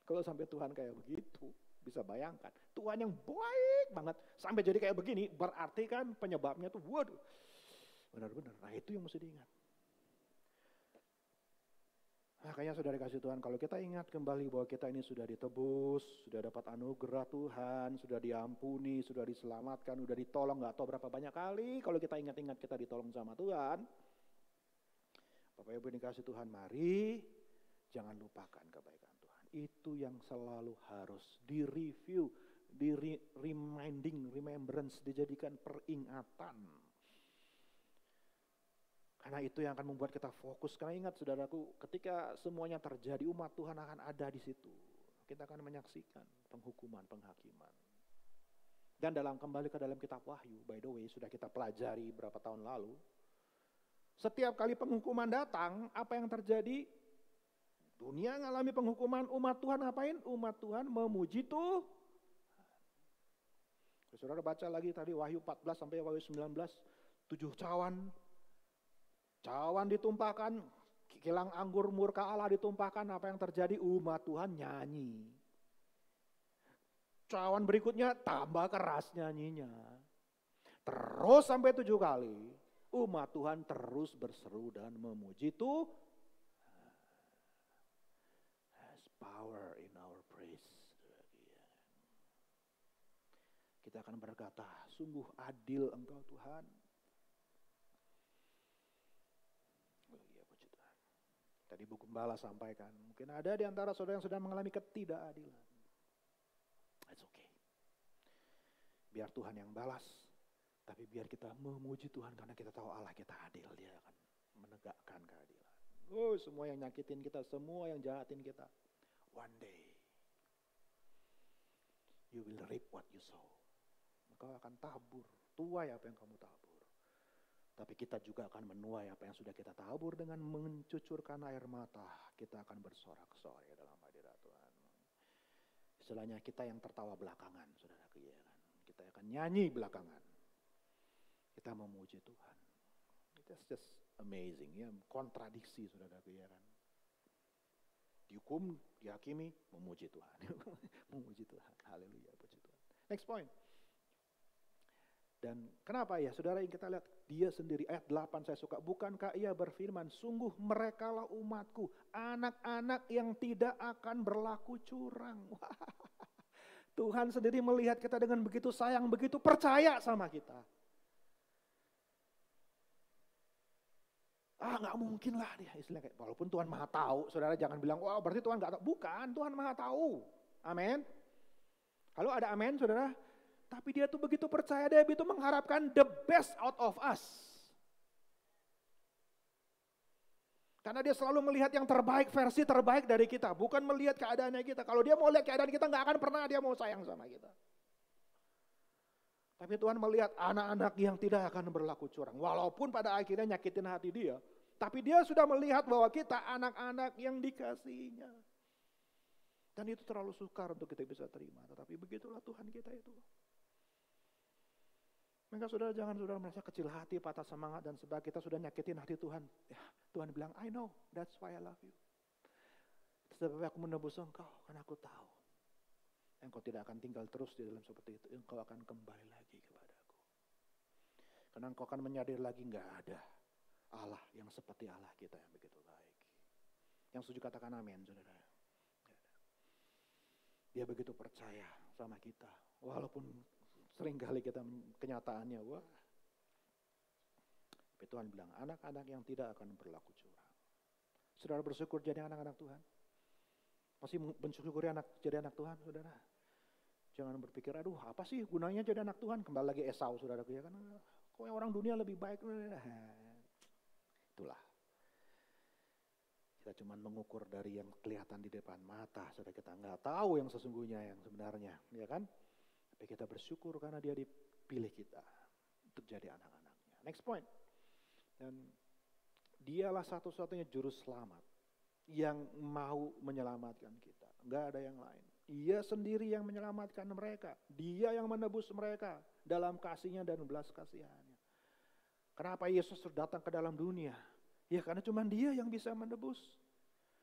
S6: Kalau sampai Tuhan kayak begitu, bisa bayangkan. Tuhan yang baik banget, sampai jadi kayak begini, berarti kan penyebabnya tuh, waduh. Benar-benar, nah itu yang mesti diingat. Makanya saudara kasih Tuhan, kalau kita ingat kembali bahwa kita ini sudah ditebus, sudah dapat anugerah Tuhan, sudah diampuni, sudah diselamatkan, sudah ditolong, gak tahu berapa banyak kali. Kalau kita ingat-ingat kita ditolong sama Tuhan, Bapak Ibu dikasih Tuhan, mari jangan lupakan kebaikan Tuhan. Itu yang selalu harus di-review, remembrance, dijadikan peringatan. Karena itu yang akan membuat kita fokus. Karena ingat saudaraku, ketika semuanya terjadi, umat Tuhan akan ada di situ. Kita akan menyaksikan penghukuman, penghakiman. Dan kembali ke dalam kitab Wahyu, by the way, sudah kita pelajari berapa tahun lalu. Setiap kali penghukuman datang, apa yang terjadi? Dunia mengalami penghukuman, umat Tuhan ngapain? Umat Tuhan memuji Tuhan. Saudara baca lagi tadi Wahyu 14 sampai Wahyu 19, 7 cawan ditumpahkan, kilang anggur murka Allah ditumpahkan, apa yang terjadi? Umat Tuhan nyanyi. Cawan berikutnya tambah keras nyanyinya. Terus sampai 7 kali, umat Tuhan terus berseru dan memuji Tuhan. Has power in our praise. Kita akan berkata, sungguh adil Engkau Tuhan. Tadi buku Gembala sampaikan, mungkin ada di antara saudara yang sedang mengalami ketidakadilan. It's okay. Biar Tuhan yang balas, tapi biar kita memuji Tuhan karena kita tahu Allah kita adil, Dia akan menegakkan keadilan. Oh, semua yang nyakitin kita, semua yang jahatin kita, one day you will reap what you sow. Engkau akan tabur, tuai apa yang kamu tabur. Tapi kita juga akan menuai apa yang sudah kita tabur dengan mencucurkan air mata. Kita akan bersorak-sorai dalam hadirat Tuhan. Istilahnya kita yang tertawa belakangan, saudaraku ya kan. Kita akan nyanyi belakangan. Kita memuji Tuhan. It's just amazing ya, kontradiksi saudaraku ya kan. Dihukum, dihakimi, memuji Tuhan. Memuji Tuhan, haleluya, puji Tuhan. Next point. Dan kenapa ya saudara yang kita lihat dia sendiri ayat 8 saya suka. Bukankah ia berfirman sungguh merekalah umatku, anak-anak yang tidak akan berlaku curang. Tuhan sendiri melihat kita dengan begitu sayang, begitu percaya sama kita. Gak mungkin lah dia istilahnya. Walaupun Tuhan maha tahu, saudara jangan bilang wah berarti Tuhan gak tahu. Bukan, Tuhan maha tahu. Amin. Halo ada amin saudara? Tapi dia tuh begitu percaya, dia begitu mengharapkan the best out of us. Karena dia selalu melihat yang terbaik, versi terbaik dari kita. Bukan melihat keadaannya kita. Kalau dia mau lihat keadaan kita, gak akan pernah dia mau sayang sama kita. Tapi Tuhan melihat anak-anak yang tidak akan berlaku curang. Walaupun pada akhirnya nyakitin hati dia. Tapi dia sudah melihat bahwa kita anak-anak yang dikasihinya. Dan itu terlalu sukar untuk kita bisa terima. Tetapi begitulah Tuhan kita itu. Maka saudara jangan saudara merasa kecil hati, patah semangat dan sebagainya. Kita sudah nyakitin hati Tuhan. Ya, Tuhan bilang, I know, that's why I love you. Sebab aku menebus engkau, karena aku tahu. Engkau tidak akan tinggal terus di dalam seperti itu. Engkau akan kembali lagi kepadaku. Karena engkau akan menyadari lagi nggak ada Allah yang seperti Allah kita yang begitu baik. Yang setuju katakan amin, saudara. Dia begitu percaya sama kita. Walaupun seringkali kita kenyataannya, wah Tapi Tuhan bilang, anak-anak yang tidak akan berlaku curang. Saudara bersyukur jadi anak-anak Tuhan? Masih mensyukuri jadi anak Tuhan, saudara? Jangan berpikir, aduh apa sih gunanya jadi anak Tuhan? Kembali lagi Esau, saudaraku ya kan. Kok orang dunia lebih baik? Itulah. Kita cuma mengukur dari yang kelihatan di depan mata, saudara, kita nggak tahu yang sesungguhnya, yang sebenarnya, ya kan? Tapi kita bersyukur karena dia dipilih kita untuk jadi anak-anaknya. Next point. Dan dialah satu-satunya juru selamat yang mau menyelamatkan kita. Nggak ada yang lain. Ia sendiri yang menyelamatkan mereka. Dia yang menebus mereka dalam kasihnya dan belas kasihannya. Kenapa Yesus datang ke dalam dunia? Ya karena cuma dia yang bisa menebus.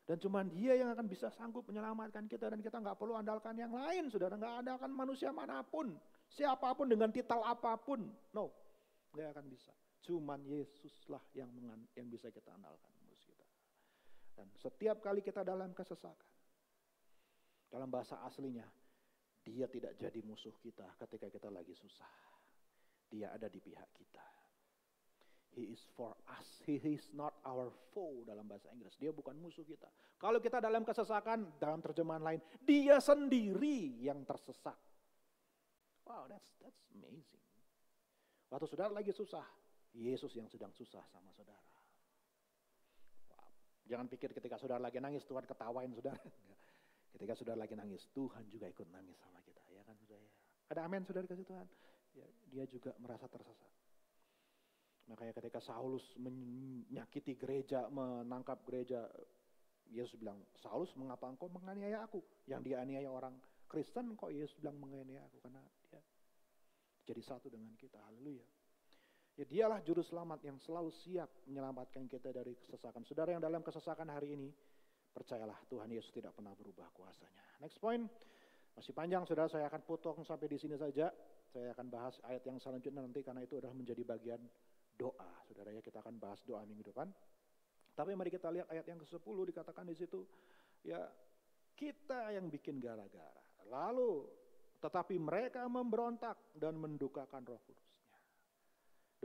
S6: Dan cuma dia yang akan bisa sanggup menyelamatkan kita. Dan kita nggak perlu andalkan yang lain, saudara. Nggak andalkan manusia manapun. Siapapun dengan titel apapun. No, nggak akan bisa. Cuman Yesuslah yang bisa kita andalkan. Dan setiap kali kita dalam kesesakan, dalam bahasa aslinya, dia tidak jadi musuh kita ketika kita lagi susah. Dia ada di pihak kita. He is for us. He is not our foe dalam bahasa Inggris. Dia bukan musuh kita. Kalau kita dalam kesesakan, dalam terjemahan lain, dia sendiri yang tersesat. Wow, that's amazing. Waktu saudara lagi susah, Yesus yang sedang susah sama saudara. Wow. Jangan pikir ketika saudara lagi nangis, Tuhan ketawain saudara. Ketika saudara lagi nangis, Tuhan juga ikut nangis sama kita. Ya kan saudara? Ada amin saudara kasih Tuhan? Ya, dia juga merasa tersesat. Makanya ketika Saulus menyakiti gereja, menangkap gereja, Yesus bilang, Saulus mengapa engkau menganiaya aku? Yang dianiaya orang Kristen kok Yesus bilang menganiaya aku? Karena dia jadi satu dengan kita. Haleluya. Ya dialah juru selamat yang selalu siap menyelamatkan kita dari kesesakan. Saudara yang dalam kesesakan hari ini, percayalah Tuhan Yesus tidak pernah berubah kuasanya. Next point, masih panjang saudara, saya akan potong sampai di sini saja. Saya akan bahas ayat yang selanjutnya nanti karena itu adalah menjadi bagian doa. Saudara ya, kita akan bahas doa minggu depan. Tapi mari kita lihat ayat yang ke-10 dikatakan di situ, ya kita yang bikin gara-gara. Lalu tetapi mereka memberontak dan mendukakan Roh Kudusnya.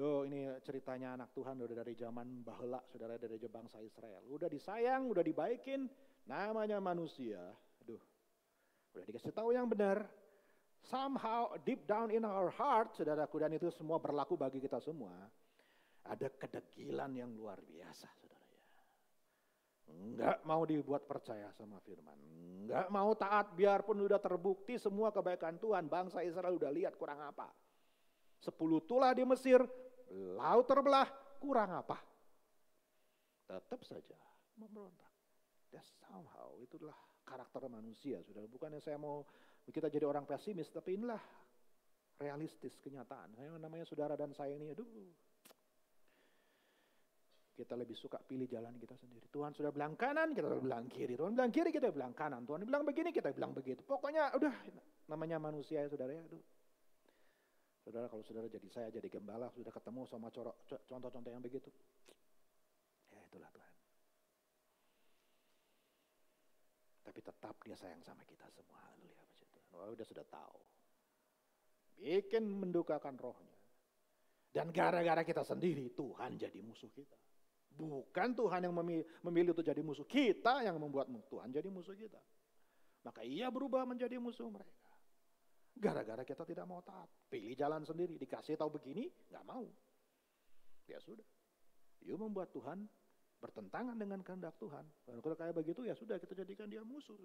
S6: Ini ceritanya anak Tuhan udah dari zaman baheula, saudara, dari bangsa Israel. Udah disayang, udah dibaikin, namanya manusia. Udah dikasih tahu yang benar. Somehow deep down in our heart, saudaraku, dan itu semua berlaku bagi kita semua. Ada kedegilan yang luar biasa, saudara ya. Enggak mau dibuat percaya sama firman. Enggak mau taat biarpun udah terbukti semua kebaikan Tuhan. Bangsa Israel udah lihat kurang apa. 10 tulah di Mesir, laut terbelah, kurang apa. Tetap saja memberontak. That's somehow, itulah karakter manusia, saudara. Bukannya saya mau kita jadi orang pesimis, tapi inilah realistis kenyataan. Saya namanya saudara dan saya ini, kita lebih suka pilih jalan kita sendiri. Tuhan sudah bilang kanan, kita bilang kiri. Tuhan bilang kiri, kita bilang kanan. Tuhan bilang begini, kita bilang begitu. Pokoknya udah namanya manusia ya saudara ya. Saudara, kalau saudara jadi saya jadi gembala, sudah ketemu sama contoh-contoh yang begitu. Ya itulah Tuhan. Tapi tetap dia sayang sama kita semua. Haleluya. Udah sudah tahu. Bikin mendukakan rohnya. Dan gara-gara kita sendiri, Tuhan jadi musuh kita. Bukan Tuhan yang memilih untuk jadi musuh. Kita yang membuat Tuhan jadi musuh kita. Maka ia berubah menjadi musuh mereka. Gara-gara kita tidak mau taat. Pilih jalan sendiri. Dikasih tahu begini, gak mau. Ya sudah. Ia membuat Tuhan bertentangan dengan kehendak Tuhan. Kalau kayak begitu ya sudah, kita jadikan dia musuh.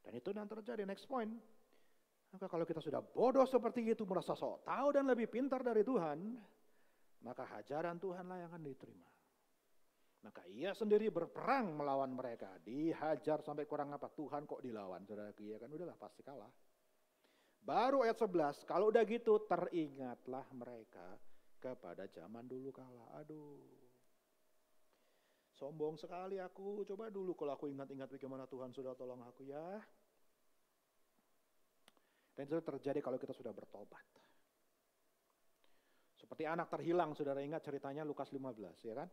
S6: Dan itu yang terjadi. Next point. Maka kalau kita sudah bodoh seperti itu, merasa sok tahu dan lebih pintar dari Tuhan, maka hajaran Tuhanlah yang akan diterima. Maka ia sendiri berperang melawan mereka. Dihajar sampai kurang apa? Tuhan kok dilawan? Saudara, ya kan udahlah pasti kalah. Baru ayat 11, kalau udah gitu teringatlah mereka kepada zaman dulu kala. Sombong sekali aku, coba dulu kalau aku ingat-ingat bagaimana Tuhan sudah tolong aku ya. Dan itu terjadi kalau kita sudah bertobat. Seperti anak terhilang, saudara ingat ceritanya Lukas 15 ya kan.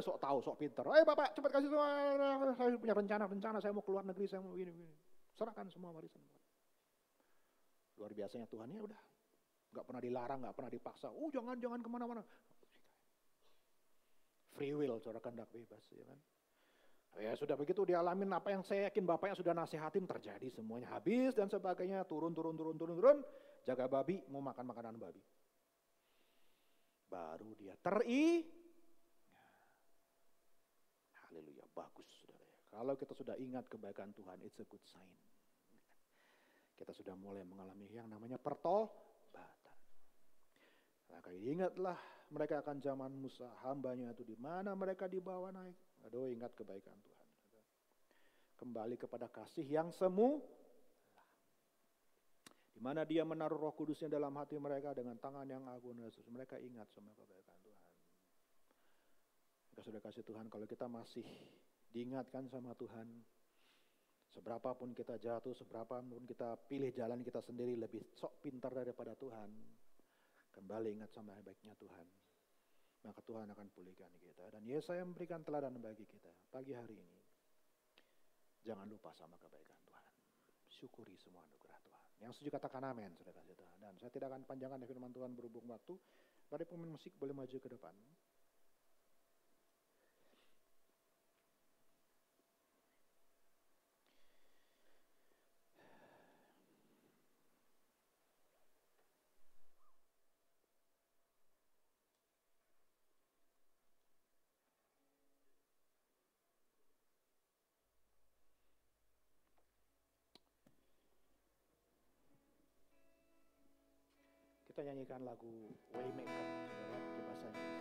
S6: Sok tahu, sok pintar. Bapak cepat kasih semua, saya punya rencana, saya mau keluar negeri, saya mau begini. Serahkan semua warisan. Luar biasanya Tuhan ya udah. Gak pernah dilarang, gak pernah dipaksa. Jangan kemana-mana. Free will, saudara, kehendak bebas, ya kan. Ya sudah begitu dialamin apa yang saya yakin bapaknya sudah nasihatin, terjadi semuanya. Habis dan sebagainya, turun. Jaga babi, mau makan makanan babi. Baru dia haleluya, bagus saudara. Kalau kita sudah ingat kebaikan Tuhan, it's a good sign. Kita sudah mulai mengalami yang namanya pertobatan. Maka ingatlah mereka akan zaman Musa, hambanya itu di mana mereka dibawa naik. Aduh, ingat kebaikan Tuhan. Kembali kepada kasih yang semu. Di mana dia menaruh Roh Kudusnya dalam hati mereka dengan tangan yang agung. Mereka ingat semua kebaikan Tuhan. Maka sudah kasih Tuhan, kalau kita masih diingatkan sama Tuhan, seberapapun kita jatuh, seberapapun kita pilih jalan kita sendiri lebih sok pintar daripada Tuhan, kembali ingat sama baiknya Tuhan. Maka Tuhan akan pulihkan kita. Dan Yesaya memberikan teladan bagi kita pagi hari ini. Jangan lupa sama kebaikan Tuhan. Syukuri semua anugerah Tuhan. Yang setuju katakan amin, saudara Tuhan. Dan saya tidak akan panjangkan firman Tuhan berhubung waktu. Mari pemain musik boleh maju ke depan. Kita nyanyikan lagu Waymaker, saudara, di bahasa Inggris.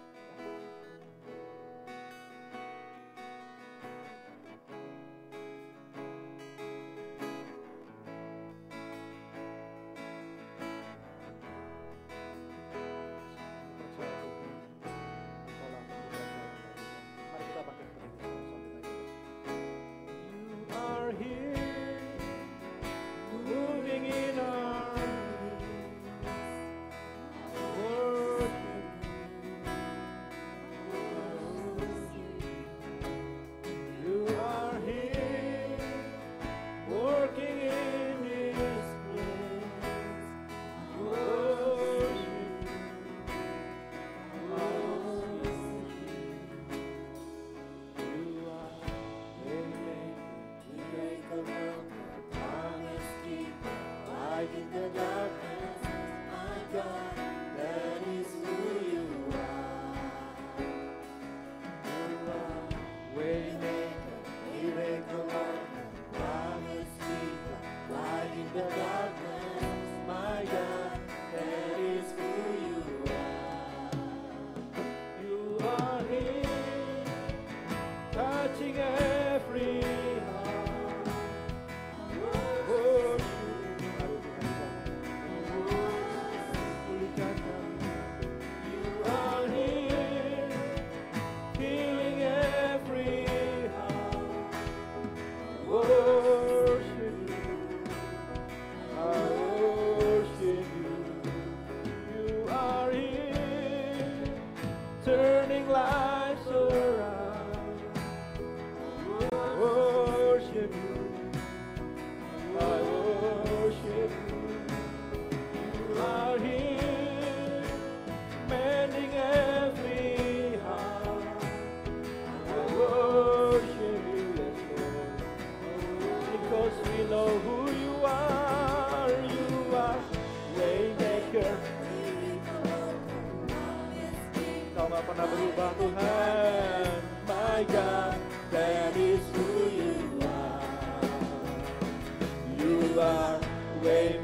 S6: Mari kita bangkit berdiri sambil naik. You are here, moving in our Pernah berubah Tuhan, my God, that is who you are. You are way